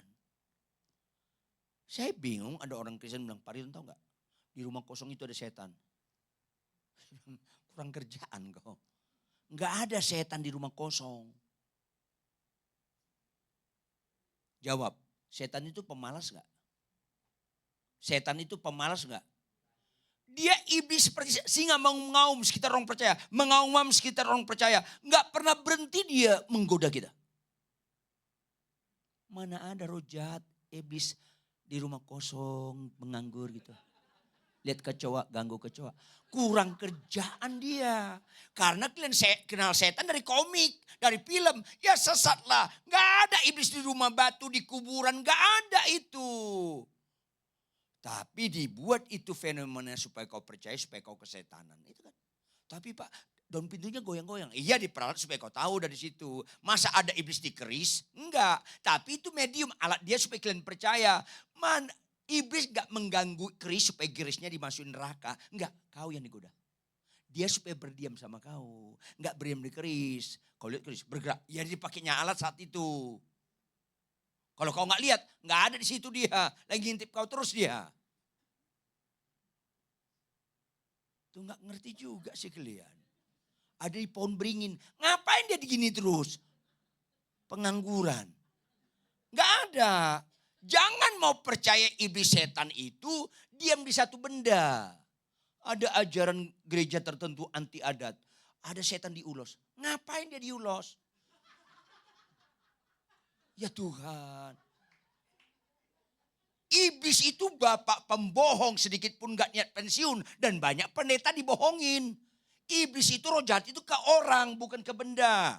S5: Saya bingung, ada orang Kristen bilang, Pak Ridwan tahu nggak? Di rumah kosong itu ada setan. Kurang kerjaan kok. Nggak ada setan di rumah kosong. Jawab, setan itu pemalas gak? Setan itu pemalas gak? Dia iblis seperti singa mengaum sekitar orang percaya. Mengaum sekitar orang percaya. Gak pernah berhenti dia menggoda kita. Mana ada roh jahat iblis di rumah kosong menganggur gitu. Lihat kecoa, ganggu kecoa. Kurang kerjaan dia. Karena kalian kenal setan dari komik, dari film. Ya sesatlah. Gak ada iblis di rumah batu, di kuburan. Gak ada itu. Tapi dibuat itu fenomena supaya kau percaya, supaya kau kesetanan. Itu kan. Tapi Pak, daun pintunya goyang-goyang. Iya diperalat supaya kau tahu dari situ. Masa ada iblis di keris? Enggak. Tapi itu medium, alat dia supaya kalian percaya. Iblis gak mengganggu keris supaya kerisnya dimasukin neraka. Enggak, kau yang digoda. Dia supaya berdiam sama kau. Enggak berdiam di keris. Kau lihat keris bergerak. Ya dipakainya alat saat itu. Kalau kau gak lihat, gak ada di situ dia. Lagi ngintip kau terus dia. Tuh gak ngerti juga sih kalian. Ada di pohon beringin. Ngapain dia digini terus? Pengangguran. Gak ada. Jangan mau percaya iblis setan itu diam di satu benda. Ada ajaran gereja tertentu anti adat. Ada setan diulos. Ngapain dia diulos? Ya Tuhan. Iblis itu bapak pembohong, sedikit pun gak niat pensiun. Dan banyak pendeta dibohongin. Iblis itu roh jahat itu ke orang, bukan ke benda.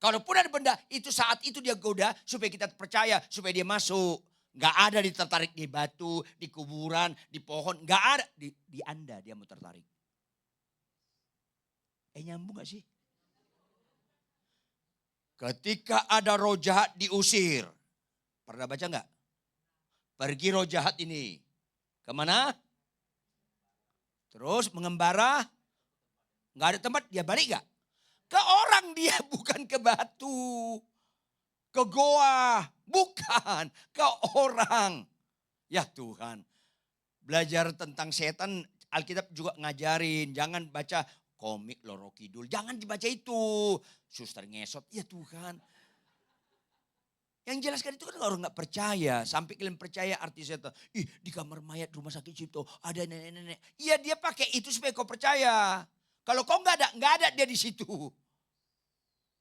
S5: Kalaupun ada benda, itu saat itu dia goda supaya kita percaya, supaya dia masuk. Gak ada ditertarik di batu, di kuburan, di pohon. Gak ada. Di Anda dia mau tertarik. Nyambung gak sih? Ketika ada roh jahat diusir. Pernah baca gak? Pergi roh jahat ini. Kemana? Terus mengembara. Gak ada tempat, dia balik gak? Ke orang dia, bukan ke batu. Ke goa, bukan. Ke orang. Ya Tuhan. Belajar tentang setan, Alkitab juga ngajarin. Jangan baca komik Loro Kidul. Jangan dibaca itu. Suster ngesot, ya Tuhan. Yang jelaskan itu kan orang gak percaya. Sampai kalian percaya arti setan. Di kamar mayat rumah sakit Cipto ada nenek-nenek. Iya dia pakai itu supaya kau percaya. Kalau kau gak ada dia di situ.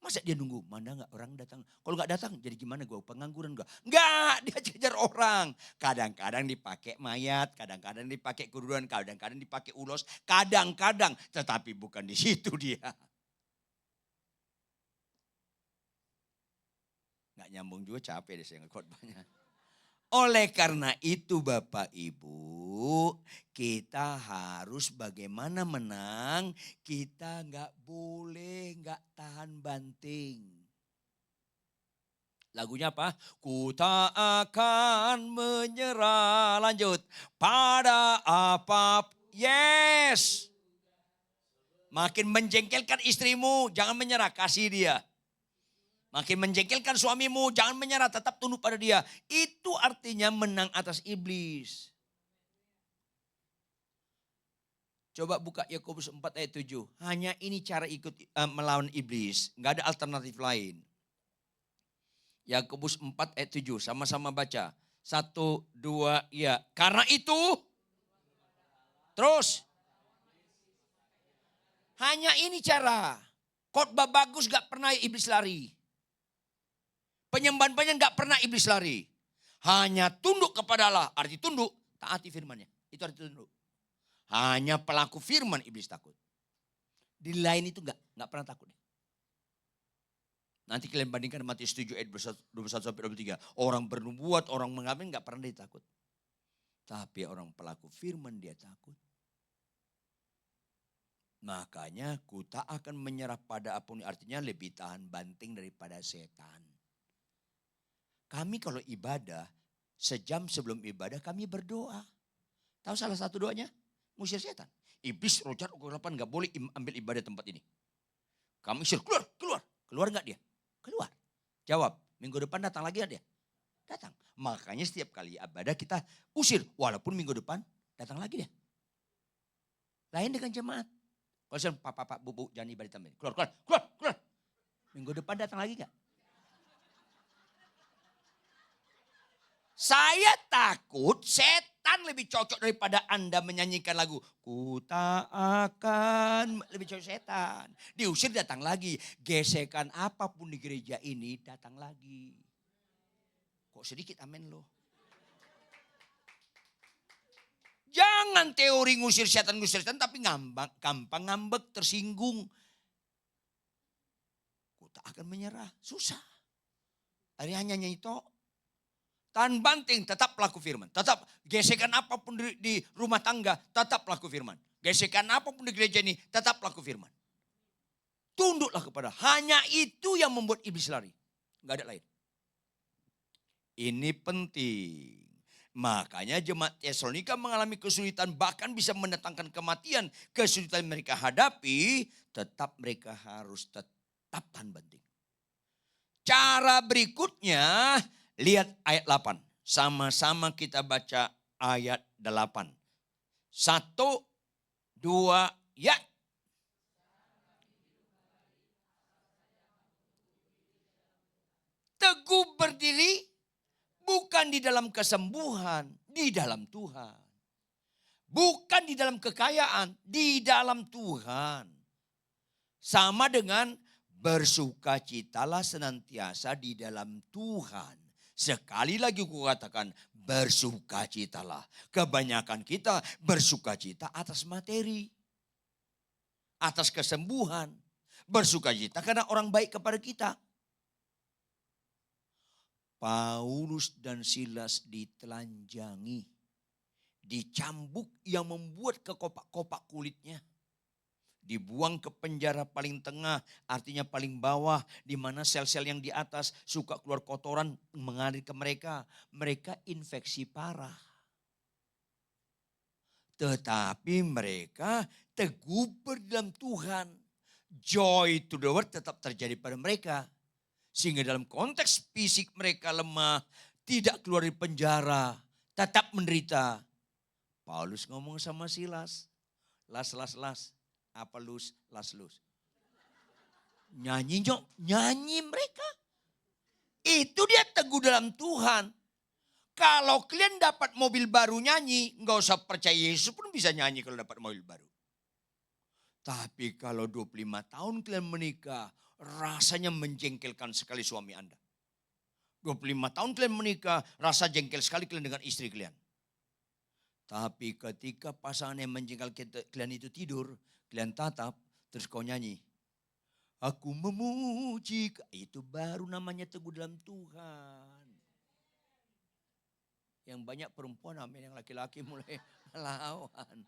S5: Masa dia nunggu, mana gak orang datang. Kalau gak datang jadi gimana gue, pengangguran gue. Enggak, dia kejar orang. Kadang-kadang dipakai mayat, kadang-kadang dipakai kuduran, kadang-kadang dipakai ulos. Kadang-kadang, tetapi bukan di situ dia. Gak nyambung juga, capek deh saya ngekhotbahnya. Oleh karena itu Bapak Ibu, kita harus bagaimana menang, kita gak boleh gak tahan banting. Lagunya apa? Ku tak akan menyerah, lanjut, pada apa, yes. Makin menjengkelkan istrimu, jangan menyerah, kasih dia. Makin menjengkelkan suamimu, jangan menyerah, tetap tunduk pada dia. Itu artinya menang atas iblis. Coba buka Yakobus 4 ayat 7. Hanya ini cara ikut melawan iblis. Enggak ada alternatif lain. Yakobus 4 ayat 7, sama-sama baca. 1, 2, ya. Karena itu, terus. Hanya ini cara. Khotbah bagus gak pernah iblis lari. Penyembahan banyak gak pernah iblis lari. Hanya tunduk kepada Allah. Arti tunduk, taati firman-Nya. Itu arti tunduk. Hanya pelaku firman iblis takut. Di lain itu gak pernah takut. Nanti kalian bandingkan Matius 7 ayat 21-23. Orang bernubuat, orang mengamin gak pernah dia takut. Tapi orang pelaku firman dia takut. Makanya ku tak akan menyerah pada apapun. Artinya lebih tahan banting daripada setan. Kami kalau ibadah, sejam sebelum ibadah kami berdoa. Tahu salah satu doanya? Ngusir setan. Iblis, roh jahat, kegelapan gak boleh ambil ibadah tempat ini. Kami usir, keluar, keluar. Keluar gak dia? Keluar. Jawab, minggu depan datang lagi gak dia? Datang. Makanya setiap kali ibadah kita usir. Walaupun minggu depan datang lagi dia. Lain dengan jemaat. Kalau saya, pak, bu, jangan ibadah tambahin. Keluar, keluar, keluar, keluar. Minggu depan datang lagi gak? Saya takut setan lebih cocok daripada Anda menyanyikan lagu. Ku tak akan, lebih cocok setan. Diusir datang lagi. Gesekan apapun di gereja ini datang lagi. Kok sedikit amin loh. Jangan teori ngusir setan tapi gampang ngambek, tersinggung. Ku tak akan menyerah, susah. Hari hanya nyanyi tok. Tahan banting, tetap pelaku firman. Tetap gesekan apapun di rumah tangga, tetap pelaku firman. Gesekan apapun di gereja ini, tetap pelaku firman. Tunduklah kepada. Hanya itu yang membuat iblis lari. Enggak ada lain. Ini penting. Makanya jemaat Tesalonika mengalami kesulitan, bahkan bisa mendatangkan kematian. Kesulitan mereka hadapi, tetap mereka harus tetap tahan banting. Cara berikutnya, lihat ayat 8. Sama-sama kita baca ayat 8. 1, 2, ya. Teguh berdiri bukan di dalam kesembuhan, di dalam Tuhan. Bukan di dalam kekayaan, di dalam Tuhan. Sama dengan bersukacitalah senantiasa di dalam Tuhan. Sekali lagi ku katakan bersukacitalah. Kebanyakan kita bersukacita atas materi. Atas kesembuhan. Bersukacita karena orang baik kepada kita. Paulus dan Silas ditelanjangi. Dicambuk yang membuat kekopak-kopak kulitnya. Dibuang ke penjara paling tengah, artinya paling bawah, di mana sel-sel yang di atas suka keluar kotoran mengalir ke mereka. Mereka infeksi parah. Tetapi mereka teguh dalam Tuhan. Joy to the world tetap terjadi pada mereka. Sehingga dalam konteks fisik mereka lemah, tidak keluar dari penjara, tetap menderita. Paulus ngomong sama Silas, las. Apa lus, las lus. Nyanyi mereka. Itu dia teguh dalam Tuhan. Kalau kalian dapat mobil baru nyanyi, nggak usah percaya Yesus pun bisa nyanyi kalau dapat mobil baru. Tapi kalau 25 tahun kalian menikah, rasanya menjengkelkan sekali suami Anda. 25 tahun kalian menikah, rasa jengkel sekali kalian dengan istri kalian. Tapi ketika pasangan yang menjengkel kalian itu tidur, kalian tatap, terus kau nyanyi. Aku memuji, itu baru namanya teguh dalam Tuhan. Yang banyak perempuan, amin, yang laki-laki mulai melawan.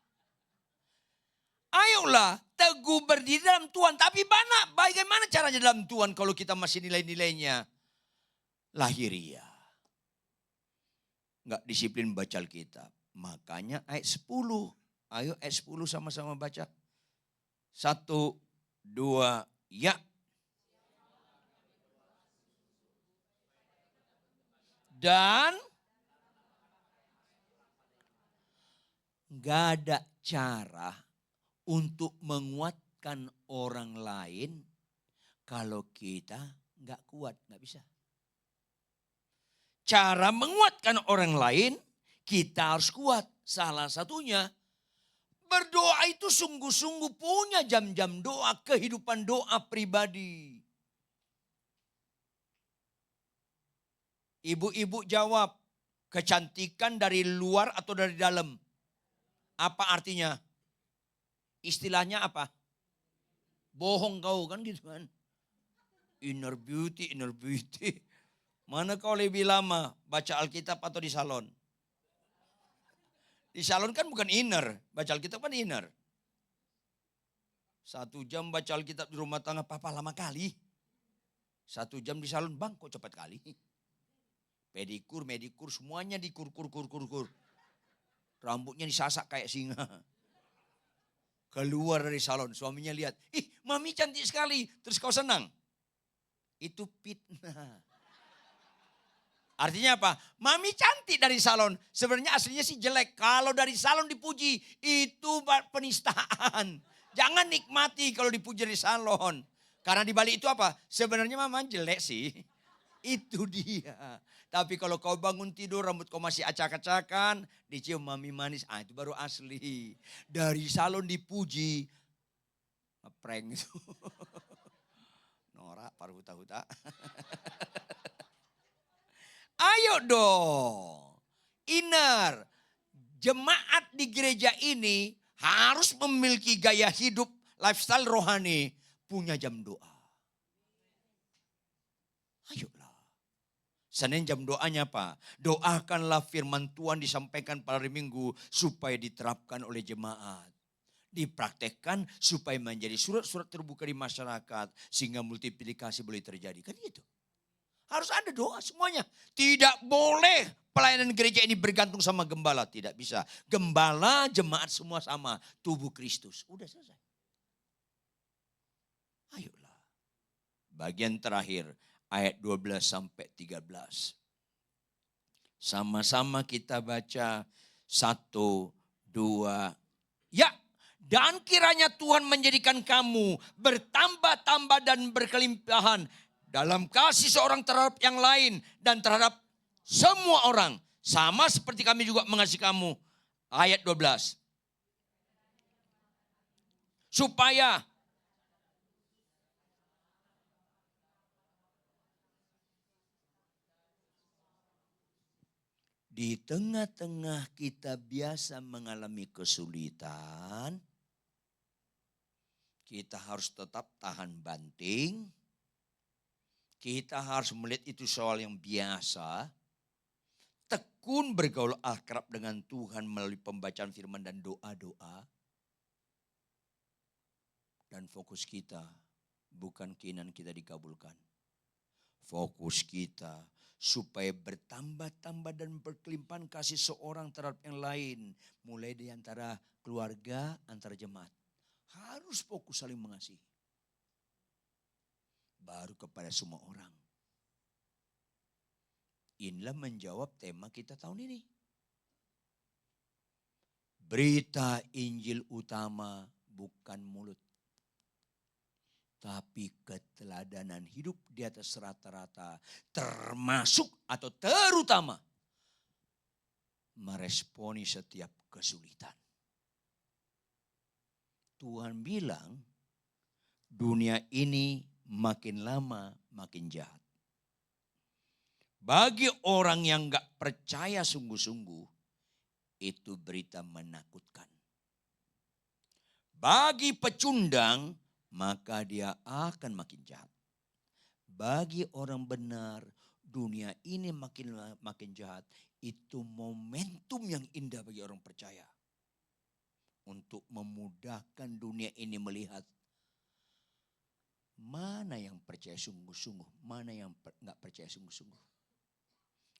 S5: Ayolah, teguh berdiri dalam Tuhan. Tapi bagaimana caranya dalam Tuhan kalau kita masih nilai-nilainya lahiriah. Enggak disiplin baca Alkitab. Makanya ayat 10. Ayo ayat 10 sama-sama baca. 1, 2, ya. Dan gak ada cara untuk menguatkan orang lain kalau kita gak kuat, gak bisa. Cara menguatkan orang lain kita harus kuat. Salah satunya Berdoa itu sungguh-sungguh punya jam-jam doa, kehidupan doa pribadi. Ibu-ibu jawab, kecantikan dari luar atau dari dalam? Apa artinya? Istilahnya apa? Bohong kau kan gitu kan. Inner beauty, inner beauty. Mana kau lebih lama baca Alkitab atau di salon? Di salon kan bukan inner, baca Alkitab kan inner. 1 jam baca Alkitab di rumah tangga, papa lama kali. 1 jam di salon, bang kok cepat kali. Pedikur, medikur, semuanya dikur-kur. Rambutnya disasak kayak singa. Keluar dari salon, suaminya lihat, ih mami cantik sekali, terus kau senang. Itu fitnah. Artinya apa? Mami cantik dari salon. Sebenarnya aslinya sih jelek. Kalau dari salon dipuji, itu penistaan. Jangan nikmati kalau dipuji dari salon. Karena di balik itu apa? Sebenarnya mama jelek sih. Itu dia. Tapi kalau kau bangun tidur, rambut kau masih acak-acakan, dicium mami manis, itu baru asli. Dari salon dipuji, ngeprank itu. Norak, paruh huta-huta. Ayo dong. Inner. Jemaat di gereja ini harus memiliki gaya hidup, lifestyle rohani. Punya jam doa. Ayolah. Senin jam doanya apa? Doakanlah firman Tuhan disampaikan pada hari Minggu supaya diterapkan oleh jemaat. Dipraktekkan supaya menjadi surat-surat terbuka di masyarakat sehingga multiplikasi boleh terjadi. Kan gitu. Harus ada doa semuanya. Tidak boleh pelayanan gereja ini bergantung sama gembala. Tidak bisa. Gembala, jemaat semua sama. Tubuh Kristus. Udah selesai. Ayolah. Bagian terakhir. Ayat 12 sampai 13. Sama-sama kita baca. 1, 2. Ya. Dan kiranya Tuhan menjadikan kamu bertambah-tambah dan berkelimpahan dalam kasih seorang terhadap yang lain dan terhadap semua orang. Sama seperti kami juga mengasihi kamu. Ayat 12. Supaya di tengah-tengah kita biasa mengalami kesulitan, kita harus tetap tahan banting. Kita harus melihat itu soal yang biasa. Tekun bergaul akrab dengan Tuhan melalui pembacaan firman dan doa-doa. Dan fokus kita bukan keinginan kita dikabulkan. Fokus kita supaya bertambah-tambah dan berkelimpahan kasih seorang terhadap yang lain. Mulai di antara keluarga, antara jemaat. Harus fokus saling mengasihi. Baru kepada semua orang. Inilah menjawab tema kita tahun ini. Berita Injil utama bukan mulut. Tapi keteladanan hidup di atas rata-rata. Termasuk atau terutama. Meresponi setiap kesulitan. Tuhan bilang dunia ini makin lama makin jahat. Bagi orang yang gak percaya sungguh-sungguh, itu berita menakutkan. Bagi pecundang, maka dia akan makin jahat. Bagi orang benar, dunia ini makin jahat. Itu momentum yang indah bagi orang percaya. Untuk memudahkan dunia ini melihat mana yang percaya sungguh-sungguh, mana yang enggak percaya sungguh-sungguh.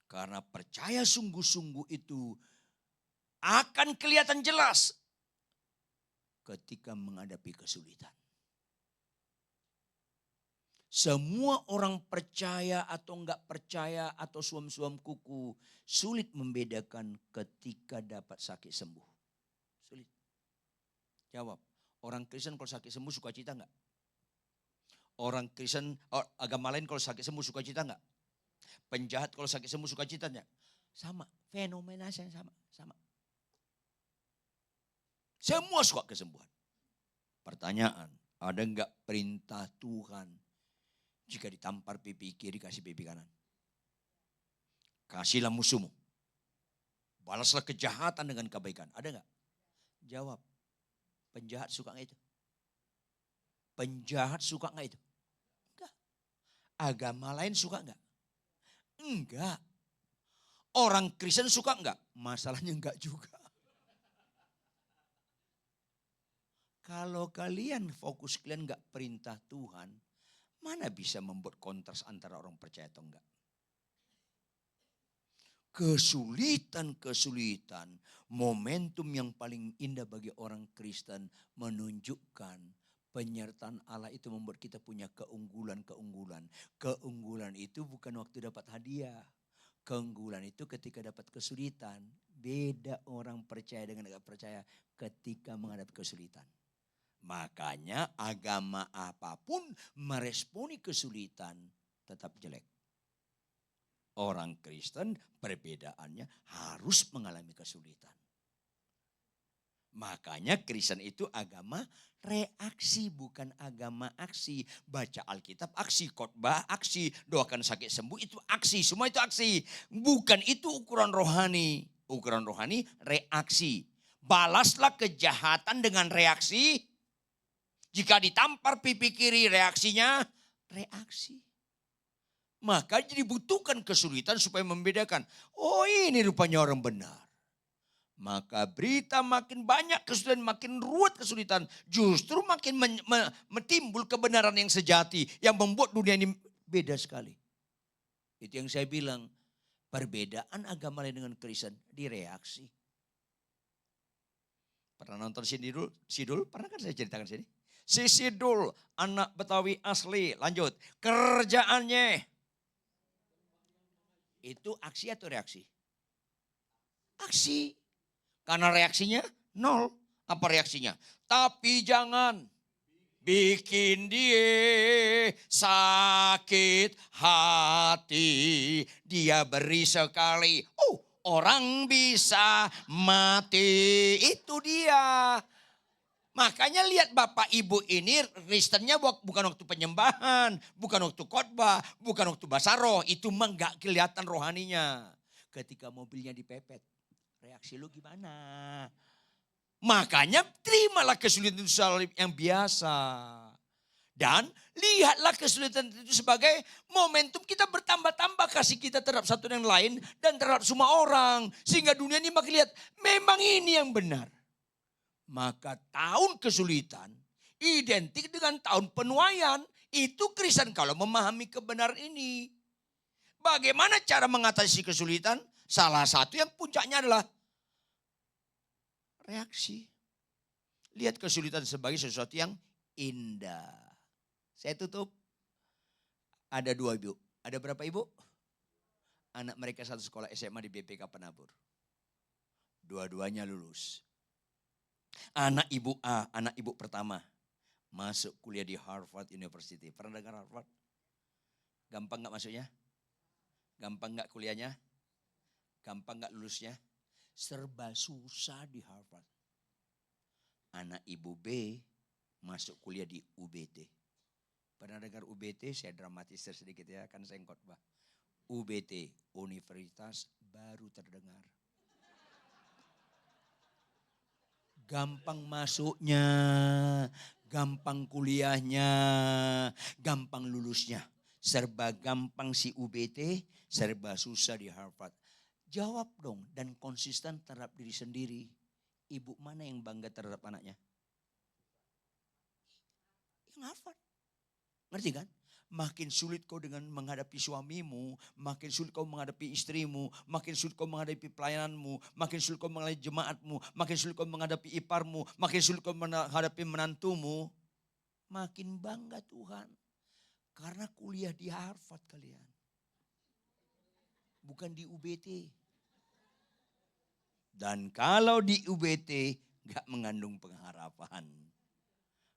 S5: Karena percaya sungguh-sungguh itu akan kelihatan jelas ketika menghadapi kesulitan. Semua orang percaya atau enggak percaya atau suam-suam kuku sulit membedakan ketika dapat sakit sembuh. Sulit. Jawab, orang Kristen kalau sakit sembuh suka cita enggak? Orang Kristen, agama lain kalau sakit sembuh suka cita enggak? Penjahat kalau sakit sembuh suka cita enggak? Sama, fenomena yang sama. Semua suka kesembuhan. Pertanyaan, ada enggak perintah Tuhan jika ditampar pipi kiri kasih pipi kanan? Kasihlah musuhmu. Balaslah kejahatan dengan kebaikan. Ada enggak? Jawab. Penjahat suka enggak itu? Penjahat suka enggak itu? Enggak. Agama lain suka enggak? Enggak. Orang Kristen suka enggak? Masalahnya enggak juga. Kalau kalian fokus kalian enggak perintah Tuhan, mana bisa membuat kontras antara orang percaya atau enggak? Kesulitan-kesulitan, momentum yang paling indah bagi orang Kristen menunjukkan penyertaan Allah itu membuat kita punya keunggulan-keunggulan. Keunggulan itu bukan waktu dapat hadiah. Keunggulan itu ketika dapat kesulitan. Beda orang percaya dengan enggak percaya ketika menghadapi kesulitan. Makanya agama apapun meresponi kesulitan tetap jelek. Orang Kristen perbedaannya harus mengalami kesulitan. Makanya Kristen itu agama reaksi bukan agama aksi. Baca Alkitab aksi, khotbah aksi, doakan sakit sembuh itu aksi. Semua itu aksi. Bukan itu ukuran rohani. Ukuran rohani reaksi. Balaslah kejahatan dengan reaksi. Jika ditampar pipi kiri reaksinya reaksi. Maka dibutuhkan kesulitan supaya membedakan. Oh ini rupanya orang benar. Maka berita makin banyak kesulitan, makin ruwet kesulitan. Justru makin metimbul kebenaran yang sejati. Yang membuat dunia ini beda sekali. Itu yang saya bilang. Perbedaan agama lain dengan Kristen direaksi. Pernah nonton Sidul? Pernah kan saya ceritakan sini? Si Sidul, anak Betawi asli. Lanjut. Kerjaannya. Itu aksi atau reaksi? Aksi. Karena reaksinya nol. Apa reaksinya? Tapi jangan bikin dia sakit hati. Dia beri sekali. Oh, orang bisa mati. Itu dia. Makanya lihat Bapak Ibu ini Kristennya bukan waktu penyembahan, bukan waktu khotbah, bukan waktu basaro. Itu mah gak kelihatan rohaninya. Ketika mobilnya dipepet, reaksi lu gimana? Makanya terimalah kesulitan salib yang biasa. Dan lihatlah kesulitan itu sebagai momentum kita bertambah-tambah kasih kita terhadap satu dan lain dan terhadap semua orang. Sehingga dunia ini makin lihat memang ini yang benar. Maka tahun kesulitan identik dengan tahun penuaian. Itu Kristen kalau memahami kebenaran ini. Bagaimana cara mengatasi kesulitan? Salah satu yang puncaknya adalah reaksi. Lihat kesulitan sebagai sesuatu yang indah. Saya tutup. Ada 2 ibu. Ada berapa ibu? Anak mereka satu sekolah SMA di BPK Penabur. Dua-duanya lulus. Anak ibu A, anak ibu pertama. Masuk kuliah di Harvard University. Pernah dengar Harvard? Gampang gak masuknya? Gampang gak kuliahnya? Gampang gak lulusnya? Serba susah di Harvard. Anak ibu B masuk kuliah di UBT. Pernah dengar UBT? Saya dramatisir sedikit ya, kan saya khotbah. UBT, Universitas Baru Terdengar. Gampang masuknya, gampang kuliahnya, gampang lulusnya. Serba gampang si UBT, serba susah di Harvard. Jawab dong dan konsisten terhadap diri sendiri. Ibu mana yang bangga terhadap anaknya? Yang Harvard. Ngerti kan? Makin sulit kau dengan menghadapi suamimu, makin sulit kau menghadapi istrimu, makin sulit kau menghadapi pelayananmu, makin sulit kau menghadapi jemaatmu, makin sulit kau menghadapi iparmu, makin sulit kau menghadapi menantumu. Makin bangga Tuhan. Karena kuliah di Harvard kalian. Bukan di UBT. Dan kalau di UBT gak mengandung pengharapan.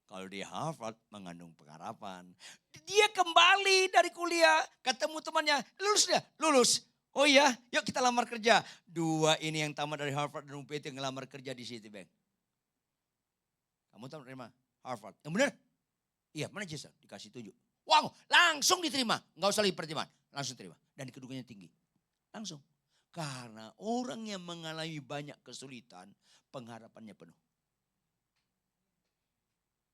S5: Kalau di Harvard mengandung pengharapan. Dia kembali dari kuliah, ketemu temannya, lulus dia, lulus. Oh iya, yuk kita lamar kerja. 2 ini yang tamat dari Harvard dan UPT yang ngelamar kerja di Citibank. Kamu tahu terima Harvard. Yang benar? Iya, mana Jason? Dikasih 7. Wow, langsung diterima. Nggak usah lagi pertimbangan. Langsung terima. Dan kedudukannya tinggi. Langsung. Karena orang yang mengalami banyak kesulitan, pengharapannya penuh.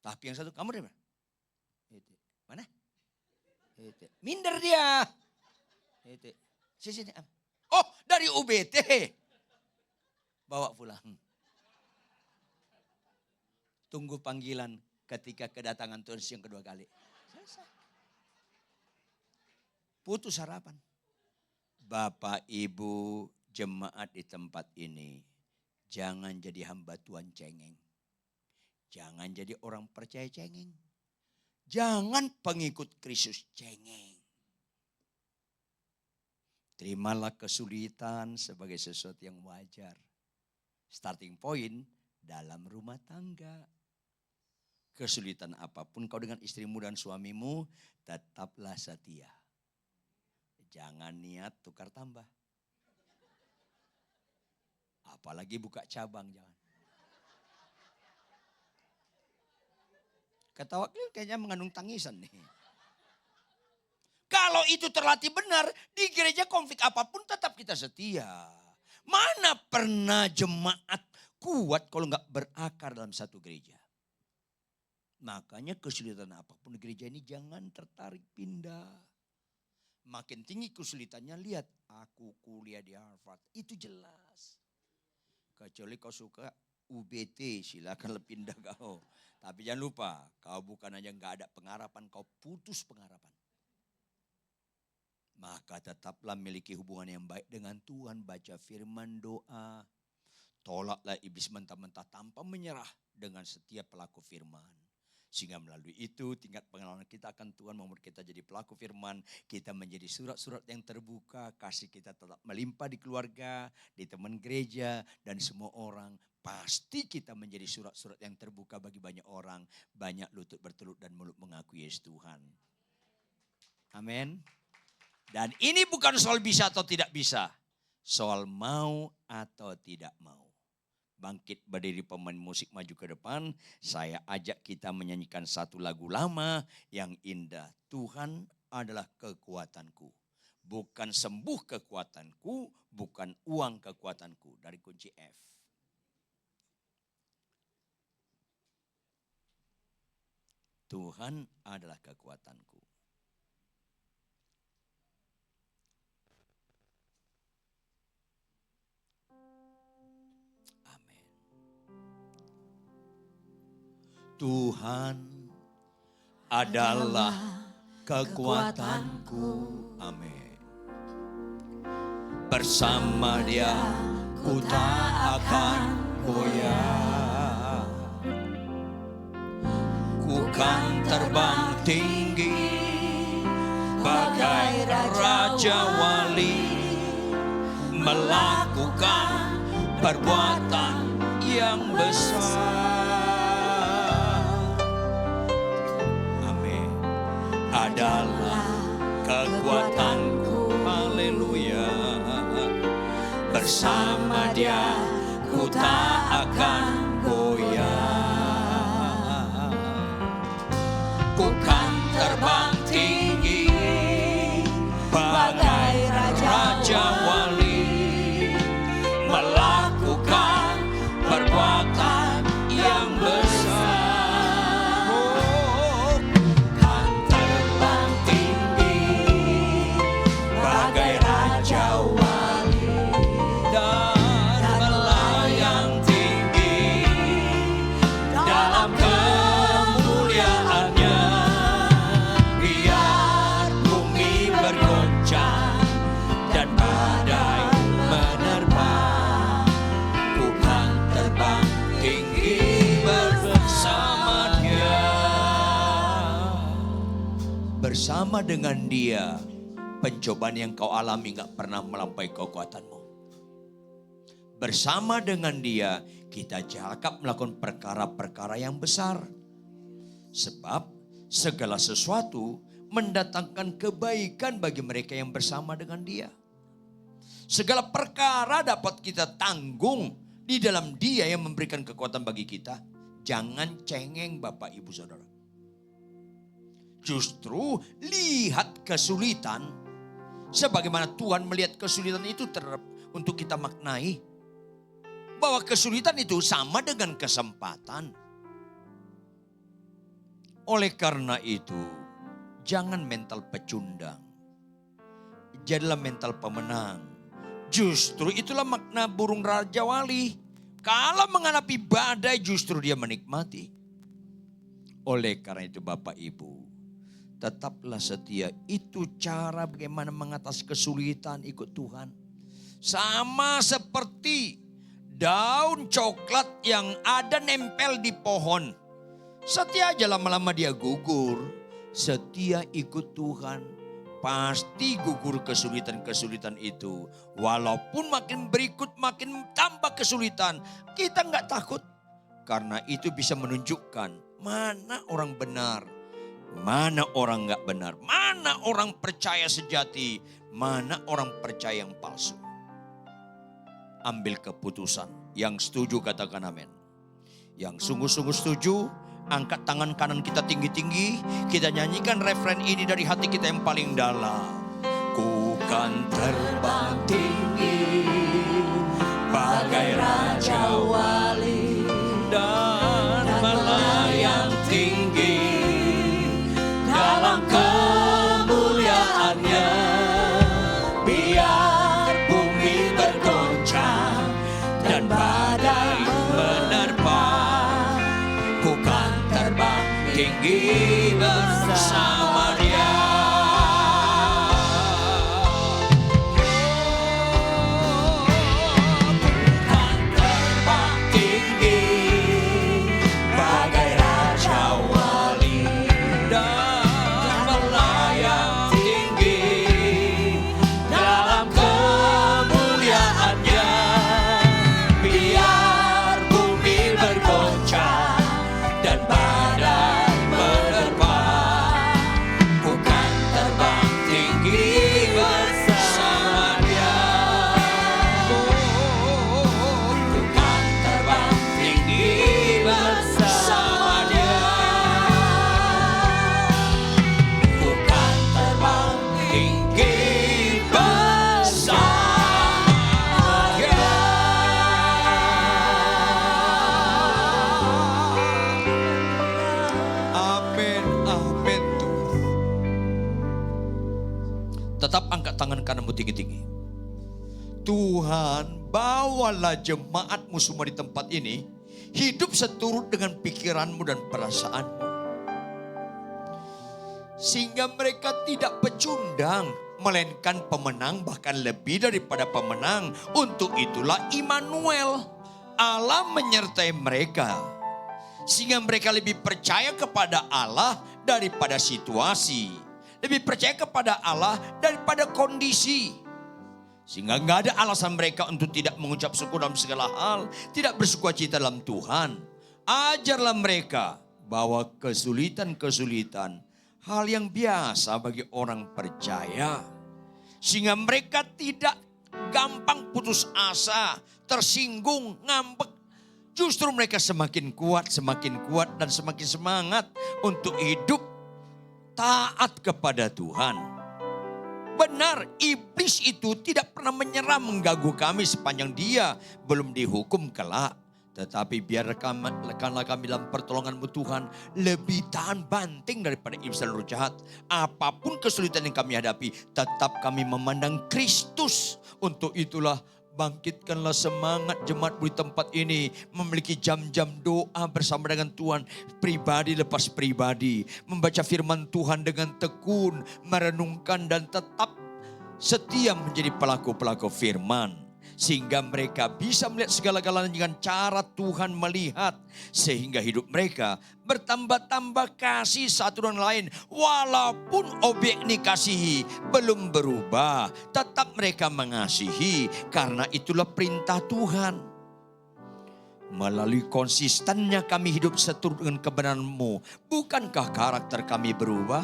S5: Tapi yang satu, kamu dari mana? Mana? Minder dia. Sini. Oh, dari UBT. Bawa pulang. Tunggu panggilan ketika kedatangan Tuhan yang kedua kali. Selesai. Putus harapan. Bapak, Ibu, jemaat di tempat ini. Jangan jadi hamba Tuhan cengeng. Jangan jadi orang percaya cengeng. Jangan pengikut Kristus cengeng. Terimalah kesulitan sebagai sesuatu yang wajar. Starting point dalam rumah tangga. Kesulitan apapun kau dengan istrimu dan suamimu, tetaplah setia. Jangan niat tukar tambah. Apalagi buka cabang, jangan. Ketawa kayaknya mengandung tangisan nih. Kalau itu terlatih benar, di gereja konflik apapun tetap kita setia. Mana pernah jemaat kuat kalau nggak berakar dalam satu gereja. Makanya kesulitan apapun di gereja ini jangan tertarik pindah. Makin tinggi kesulitannya, lihat aku kuliah di Harvard. Itu jelas. Kecuali kau suka UBT, silakan pindah kau. Tapi jangan lupa, kau bukan aja nggak ada pengharapan, kau putus pengharapan. Maka tetaplah miliki hubungan yang baik dengan Tuhan. Baca firman, doa. Tolaklah iblis mentah-mentah tanpa menyerah dengan setiap pelaku firman. Sehingga melalui itu tingkat pengalaman kita akan Tuhan membuat kita jadi pelaku firman. Kita menjadi surat-surat yang terbuka. Kasih kita tetap melimpah di keluarga, di teman gereja, dan semua orang. Pasti kita menjadi surat-surat yang terbuka bagi banyak orang. Banyak lutut bertelut dan mulut mengakui Yesus Tuhan. Amin. Dan ini bukan soal bisa atau tidak bisa. Soal mau atau tidak mau. Bangkit berdiri pemain musik maju ke depan. Saya ajak kita menyanyikan satu lagu lama yang indah. Tuhan adalah kekuatanku. Bukan sembuh kekuatanku, bukan uang kekuatanku. Dari kunci F. Tuhan adalah kekuatanku. Amin. Tuhan adalah kekuatanku. Amin. Bersama Dia ku tak akan goyah. Ku kan terbang tinggi bagai raja wali, melakukan perbuatan yang besar. Amin. Adalah kekuatanku. Haleluya. Bersama Dia ku tak akan goyah. Ku kan terbang tinggi bagai raja wali, melakukan perbuatan yang besar. Oh, kan terbang tinggi bagai raja wali dan melayang tinggi dalam kemuliaannya. Biar bumi bergoncang dan badai menerpa, ku kan terbang tinggi bersama Dia. Bersama dengan Dia, pencobaan yang kau alami gak pernah melampaui kekuatanmu. Bersama dengan Dia, kita cakap melakukan perkara-perkara yang besar. Sebab segala sesuatu mendatangkan kebaikan bagi mereka yang bersama dengan Dia. Segala perkara dapat kita tanggung di dalam Dia yang memberikan kekuatan bagi kita. Jangan cengeng Bapak Ibu Saudara. Justru lihat kesulitan. Sebagaimana Tuhan melihat kesulitan itu untuk kita maknai. Bahwa kesulitan itu sama dengan kesempatan. Oleh karena itu, jangan mental pecundang. Jadilah mental pemenang. Justru itulah makna burung Raja Wali. Kalau menghadapi badai justru dia menikmati. Oleh karena itu Bapak Ibu, tetaplah setia. Itu cara bagaimana mengatasi kesulitan ikut Tuhan. Sama seperti daun coklat yang ada nempel di pohon. Setia aja lama-lama dia gugur. Setia ikut Tuhan. Pasti gugur kesulitan-kesulitan itu. Walaupun makin berikut makin tambah kesulitan. Kita nggak takut. Karena itu bisa menunjukkan mana orang benar. Mana orang nggak benar. Mana orang percaya sejati. Mana orang percaya yang palsu. Ambil keputusan. Yang setuju katakan amin. Yang sungguh-sungguh setuju, angkat tangan kanan kita tinggi-tinggi. Kita nyanyikan refren ini dari hati kita yang paling dalam. Ku kan terbang tinggi bagai Raja Wali dan melayang tinggi dalam kemuliaannya. Biar bumi bergoncang dan badai menerpa, ku kan terbang tinggi bersama Dia. Ku kan terbang tinggi bagai Raja Wali dan melayang tinggi dalam kemuliaannya. Biar bumi bergoncang dan badai menerpa, ku kan terbang tinggi bersama Dia. Ku kan terbang tinggi bersama Dia. Ku kan terbang tinggi bersama Dia. Amin, amin Tuhan. Tetap angkat tangan kananmu tinggi-tinggi. Tuhan, bawalah jemaatmu semua di tempat ini hidup seturut dengan pikiranmu dan perasaanmu. Sehingga mereka tidak pecundang, melainkan pemenang, bahkan lebih daripada pemenang. Untuk itulah Immanuel, Allah menyertai mereka. Sehingga mereka lebih percaya kepada Allah daripada situasi. Lebih percaya kepada Allah daripada kondisi. Sehingga gak ada alasan mereka untuk tidak mengucap syukur dalam segala hal. Tidak bersukacita dalam Tuhan. Ajarlah mereka bahwa kesulitan-kesulitan hal yang biasa bagi orang percaya. Sehingga mereka tidak gampang putus asa, tersinggung, ngambek. Justru mereka semakin kuat dan semakin semangat untuk hidup taat kepada Tuhan. Benar, iblis itu tidak pernah menyerah mengganggu kami sepanjang dia belum dihukum kelak. Tetapi biarkanlah kami dalam pertolongan-Mu Tuhan lebih tahan banting daripada iblis dan roh jahat. Apapun kesulitan yang kami hadapi, tetap kami memandang Kristus. Untuk itulah bangkitkanlah semangat jemaat-Mu di tempat ini. Memiliki jam-jam doa bersama dengan Tuhan. Pribadi lepas pribadi. Membaca firman Tuhan dengan tekun. Merenungkan dan tetap setia menjadi pelaku-pelaku firman. Sehingga mereka bisa melihat segala-galanya dengan cara Tuhan melihat. Sehingga hidup mereka bertambah-tambah kasih satu dengan lain. Walaupun objek dikasihi belum berubah, tetap mereka mengasihi. Karena itulah perintah Tuhan. Melalui konsistennya kami hidup seturut dengan kebenaran-Mu. Bukankah karakter kami berubah?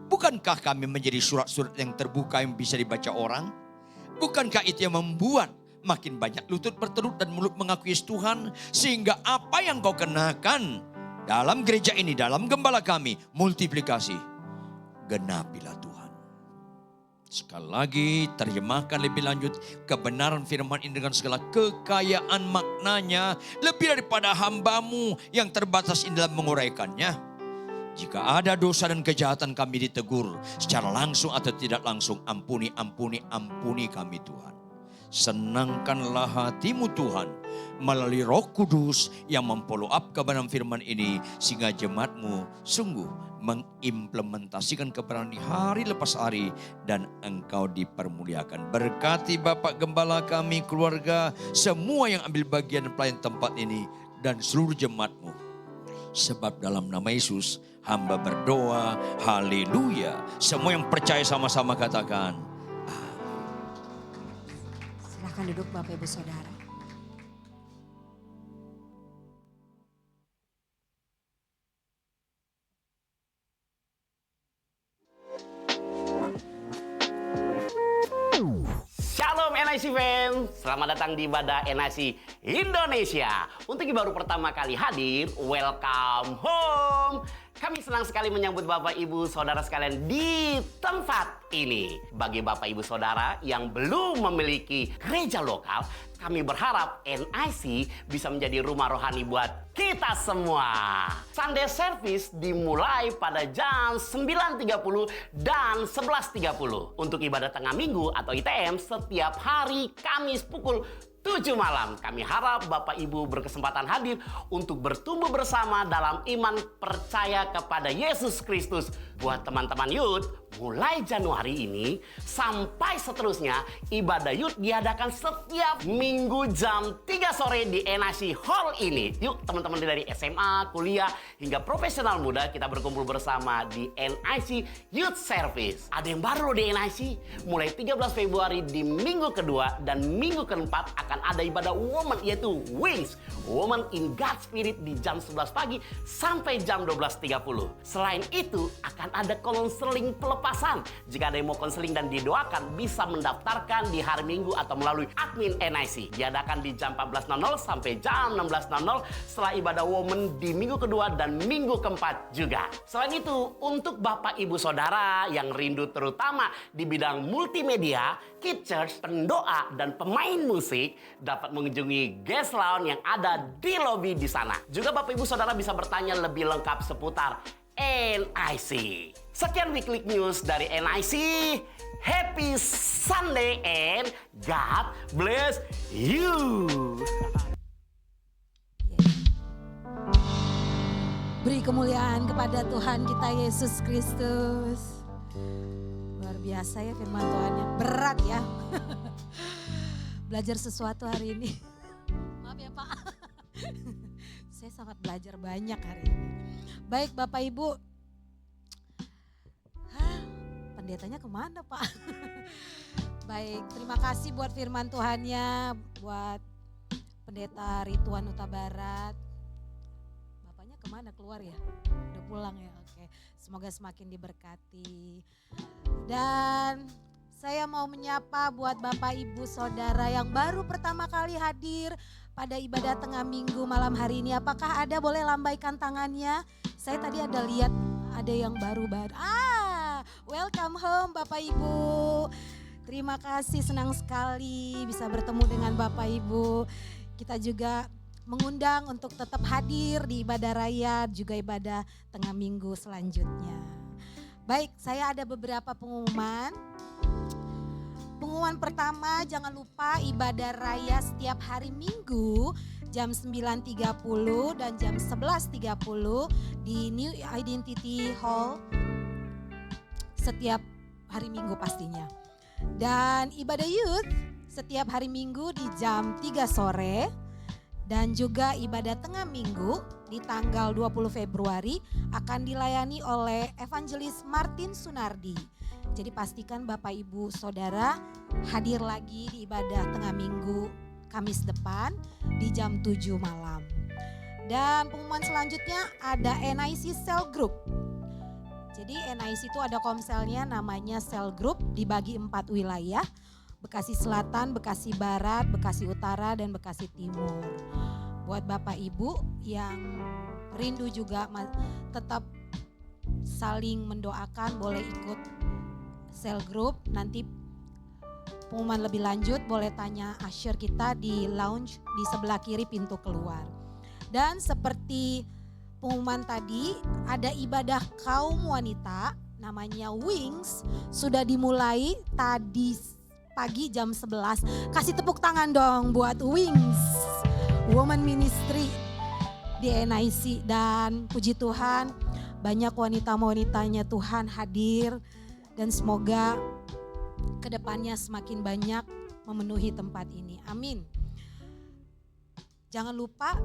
S5: Bukankah kami menjadi surat-surat yang terbuka yang bisa dibaca orang? Bukankah itu yang membuat makin banyak lutut bertelur dan mulut mengakui Yesus Tuhan. Sehingga apa yang kau kenakan dalam gereja ini, dalam gembala kami, multiplikasi. Genapilah Tuhan. Sekali lagi terjemahkan lebih lanjut kebenaran firman ini dengan segala kekayaan maknanya. Lebih daripada hambamu yang terbatas ini dalam menguraikannya. Jika ada dosa dan kejahatan kami ditegur secara langsung atau tidak langsung. Ampuni kami Tuhan. Senangkanlah hatimu Tuhan melalui Roh Kudus yang memfollow up kebenaran firman ini. Sehingga jemaatmu sungguh mengimplementasikan kebenaran di hari lepas hari dan engkau dipermuliakan. Berkati Bapak Gembala kami, keluarga, semua yang ambil bagian dan pelayan tempat ini dan seluruh jemaatmu. Sebab dalam nama Yesus hamba berdoa, haleluya. Semua yang percaya sama-sama katakan.
S2: Silahkan duduk Bapak Ibu Saudara.
S6: Shalom NIC fans, selamat datang di ibadah NIC Indonesia. Untuk yang baru pertama kali hadir, welcome home. Kami senang sekali menyambut Bapak Ibu Saudara sekalian di tempat ini. Bagi Bapak Ibu Saudara yang belum memiliki gereja lokal, kami berharap NIC bisa menjadi rumah rohani buat kita semua. Sunday service dimulai pada jam 9.30 dan 11.30. Untuk ibadah tengah minggu atau ITM setiap hari Kamis pukul 7 malam. Kami harap Bapak Ibu berkesempatan hadir untuk bertumbuh bersama dalam iman percaya kepada Yesus Kristus. Buat teman-teman youth, mulai Januari ini sampai seterusnya, ibadah youth diadakan setiap minggu jam 3 sore di NIC Hall ini. Yuk teman-teman dari SMA, kuliah, hingga profesional muda, kita berkumpul bersama di NIC Youth Service. Ada yang baru di NIC, mulai 13 Februari di minggu kedua dan minggu keempat akan ada ibadah woman, yaitu Wings, Woman in God's Spirit di jam 11 pagi sampai jam 12.30. Selain itu akan ada konseling pelepasan. Jika ada yang mau konseling dan didoakan, bisa mendaftarkan di hari Minggu atau melalui admin NIC. Diadakan di jam 14.00 sampai jam 16.00 setelah ibadah woman di minggu kedua dan minggu keempat juga. Selain itu, untuk Bapak Ibu Saudara yang rindu terutama di bidang multimedia, Kids Church, pendoa, dan pemain musik dapat mengunjungi guest lounge yang ada di lobi di sana. Juga Bapak Ibu Saudara bisa bertanya lebih lengkap seputar NIC. Sekian Weekly News dari NIC. Happy Sunday and God bless you.
S1: Beri kemuliaan kepada Tuhan kita Yesus Kristus. Luar biasa ya firman Tuhannya. Berat ya. Belajar sesuatu hari ini. Maaf ya Pak. Saya sangat belajar banyak hari ini. Baik Bapak Ibu. Pendetanya kemana Pak? Baik, terima kasih buat firman Tuhannya. Buat Pendeta Rituan Huta Barat. Bapaknya kemana, keluar ya? Udah pulang ya, oke. Semoga semakin diberkati. Dan saya mau menyapa buat Bapak Ibu Saudara yang baru pertama kali hadir pada ibadah tengah minggu malam hari ini. Apakah ada boleh lambaikan tangannya? Saya tadi ada lihat ada yang baru-baru. Welcome home Bapak Ibu. Terima kasih, senang sekali bisa bertemu dengan Bapak Ibu. Kita juga mengundang untuk tetap hadir di ibadah raya juga ibadah tengah minggu selanjutnya. Baik, saya ada beberapa pengumuman. Pengumuman pertama, jangan lupa ibadah raya setiap hari Minggu jam 9.30 dan jam 11.30 di New Identity Hall setiap hari Minggu pastinya. Dan ibadah youth setiap hari Minggu di jam 3 sore dan juga ibadah tengah minggu di tanggal 20 Februari akan dilayani oleh Evangelis Martin Sunardi. Jadi pastikan Bapak Ibu Saudara hadir lagi di ibadah tengah minggu Kamis depan di jam 7 malam. Dan pengumuman selanjutnya ada NIC Cell Group. Jadi NIC itu ada komselnya namanya Cell Group dibagi 4 wilayah. Bekasi Selatan, Bekasi Barat, Bekasi Utara, dan Bekasi Timur. Buat Bapak Ibu yang rindu juga tetap saling mendoakan, boleh ikut cell group. Nanti pengumuman lebih lanjut boleh tanya usher kita di lounge di sebelah kiri pintu keluar. Dan seperti pengumuman tadi, ada ibadah kaum wanita namanya Wings, sudah dimulai tadi pagi jam 11. Kasih tepuk tangan dong buat Wings Woman Ministry di NIC. Dan puji Tuhan banyak wanita-wanitanya Tuhan hadir, dan semoga kedepannya semakin banyak memenuhi tempat ini. Amin. Jangan lupa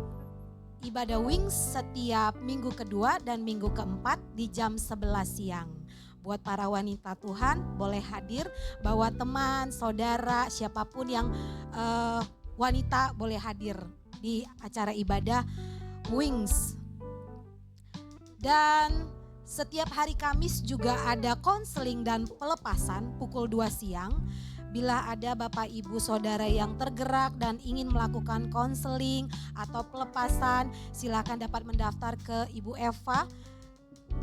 S1: ibadah Wings setiap minggu kedua dan minggu keempat di jam 11 siang. Buat para wanita Tuhan boleh hadir, bawa teman, saudara, siapapun yang wanita boleh hadir di acara ibadah Wings. Dan setiap hari Kamis juga ada konseling dan pelepasan pukul 2 siang. Bila ada Bapak Ibu Saudara yang tergerak dan ingin melakukan konseling atau pelepasan, silakan dapat mendaftar ke Ibu Eva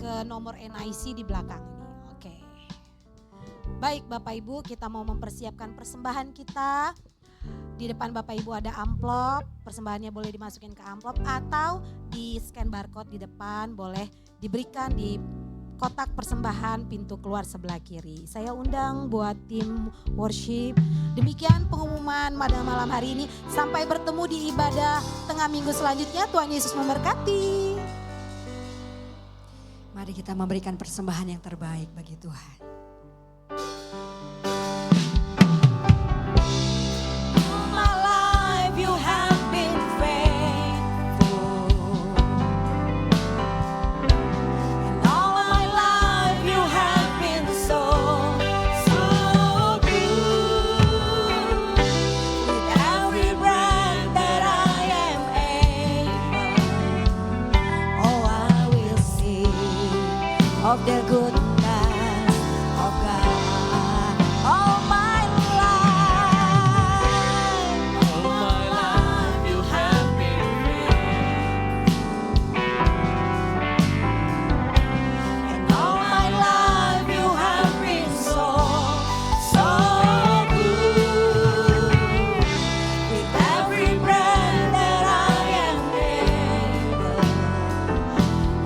S1: ke nomor NIC di belakang ini. Oke. Baik Bapak Ibu, kita mau mempersiapkan persembahan kita. Di depan Bapak Ibu ada amplop, persembahannya boleh dimasukin ke amplop atau di scan barcode di depan, boleh diberikan di kotak persembahan pintu keluar sebelah kiri. Saya undang buat tim worship. Demikian pengumuman pada malam hari ini. Sampai bertemu di ibadah tengah minggu selanjutnya. Tuhan Yesus memberkati.
S2: Mari kita memberikan persembahan yang terbaik bagi Tuhan.
S7: Of the goodness of God, all my life,
S3: You have been
S7: and all my life you have been so good. With every breath that I am able,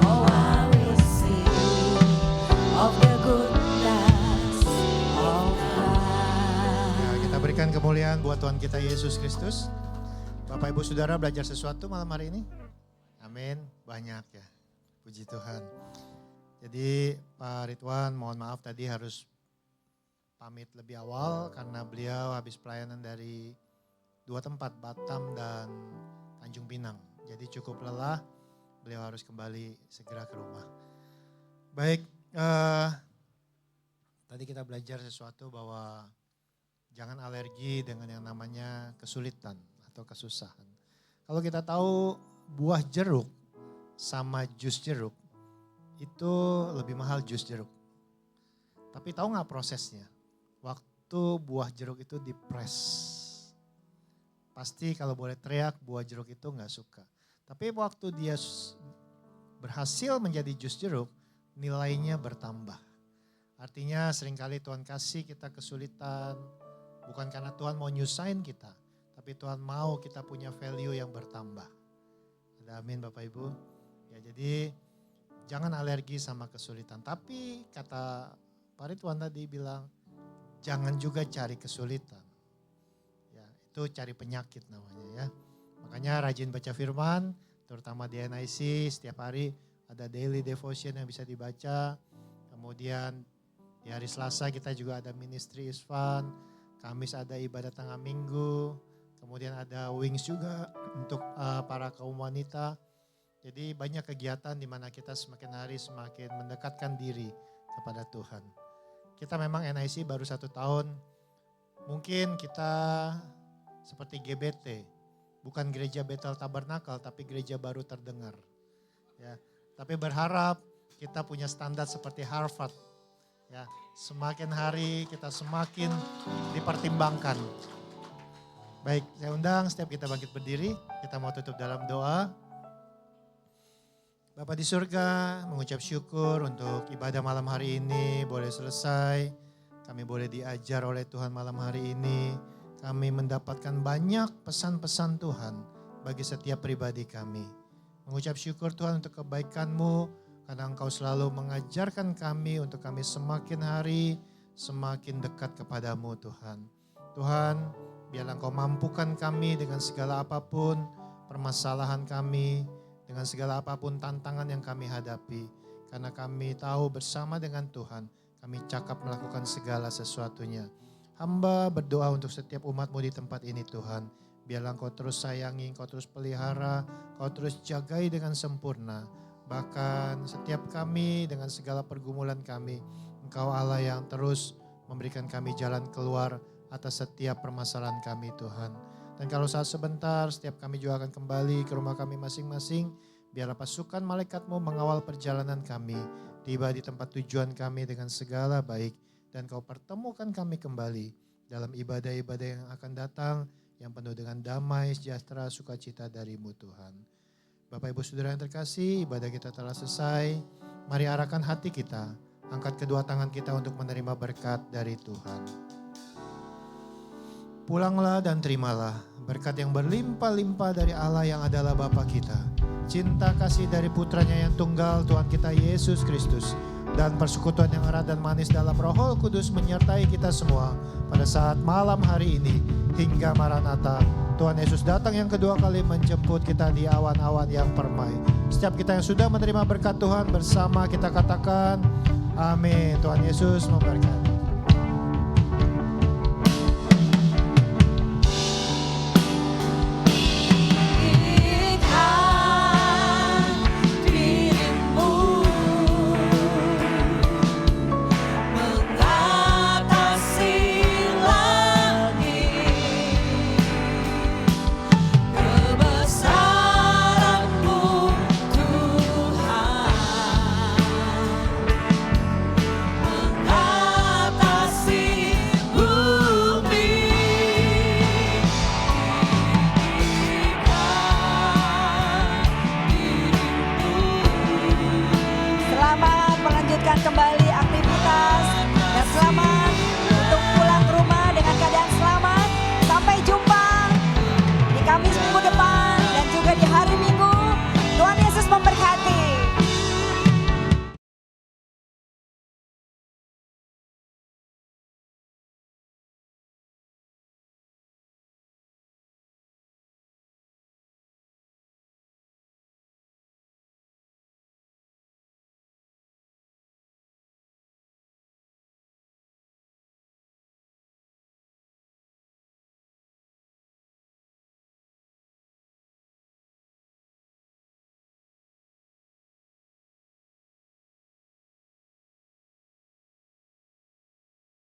S7: oh I will sing of the goodness of God.
S8: Ya, kita berikan kemuliaan buat Tuhan kita Yesus Kristus. Bapak Ibu Saudara belajar sesuatu malam hari ini? Amin, banyak ya. Puji Tuhan. Jadi Pak Ridwan mohon maaf tadi harus pamit lebih awal karena beliau habis pelayanan dari 2 tempat, Batam dan Tanjung Pinang. Jadi cukup lelah, beliau harus kembali segera ke rumah. Baik, tadi kita belajar sesuatu bahwa jangan alergi dengan yang namanya kesulitan atau kesusahan. Kalau kita tahu buah jeruk sama jus jeruk itu lebih mahal jus jeruk. Tapi tahu nggak prosesnya? Waktu buah jeruk itu dipres. Pasti kalau boleh teriak buah jeruk itu nggak suka. Tapi waktu dia berhasil menjadi jus jeruk, nilainya bertambah. Artinya seringkali Tuhan kasih kita kesulitan, bukan karena Tuhan mau nyusahin kita, tapi Tuhan mau kita punya value yang bertambah. Ada amin Bapak Ibu. Ya jadi jangan alergi sama kesulitan. Tapi kata Pak Ridwan tadi bilang, jangan juga cari kesulitan. Ya itu cari penyakit namanya ya. Makanya rajin baca firman, terutama di NIC setiap hari ada daily devotion yang bisa dibaca. Kemudian di hari Selasa kita juga ada ministry is fun. Kamis ada ibadah tengah minggu. Kemudian ada Wings juga untuk para kaum wanita. Jadi banyak kegiatan di mana kita semakin hari semakin mendekatkan diri kepada Tuhan. Kita memang NIC baru 1 tahun. Mungkin kita seperti GBT. Bukan gereja Bethel Tabernakel tapi gereja baru terdengar. Ya, tapi berharap kita punya standar seperti Harvard. Ya, semakin hari kita semakin dipertimbangkan. Baik, saya undang setiap kita bangkit berdiri, kita mau tutup dalam doa. Bapa di surga, mengucap syukur untuk ibadah malam hari ini boleh selesai. Kami boleh diajar oleh Tuhan malam hari ini. Kami mendapatkan banyak pesan-pesan Tuhan bagi setiap pribadi kami. Mengucap syukur Tuhan untuk kebaikan-Mu, karena Engkau selalu mengajarkan kami untuk kami semakin hari semakin dekat kepadamu Tuhan. Tuhan, biarlah Engkau mampukan kami dengan segala apapun permasalahan kami, dengan segala apapun tantangan yang kami hadapi. Karena kami tahu bersama dengan Tuhan, kami cakap melakukan segala sesuatunya. Hamba berdoa untuk setiap umat-Mu di tempat ini Tuhan. Biarlah Engkau terus sayangi, Engkau terus pelihara, Engkau terus jagai dengan sempurna. Bahkan setiap kami dengan segala pergumulan kami, Engkau Allah yang terus memberikan kami jalan keluar atas setiap permasalahan kami Tuhan. Dan kalau saat sebentar setiap kami juga akan kembali ke rumah kami masing-masing, biarlah pasukan malaikat-Mu mengawal perjalanan kami, tiba di tempat tujuan kami dengan segala baik, dan Kau pertemukan kami kembali dalam ibadah-ibadah yang akan datang, yang penuh dengan damai, sejahtera, sukacita dari-Mu Tuhan. Bapak Ibu Saudara yang terkasih, ibadah kita telah selesai. Mari arahkan hati kita, angkat kedua tangan kita untuk menerima berkat dari Tuhan. Pulanglah dan terimalah berkat yang berlimpah-limpah dari Allah yang adalah Bapa kita. Cinta kasih dari putranya yang tunggal Tuhan kita Yesus Kristus. Dan persekutuan yang erat dan manis dalam Roh Kudus menyertai kita semua pada saat malam hari ini hingga Maranatha. Tuhan Yesus datang yang kedua kali menjemput kita di awan-awan yang permai. Setiap kita yang sudah menerima berkat Tuhan bersama kita katakan, amin. Tuhan Yesus memberkati.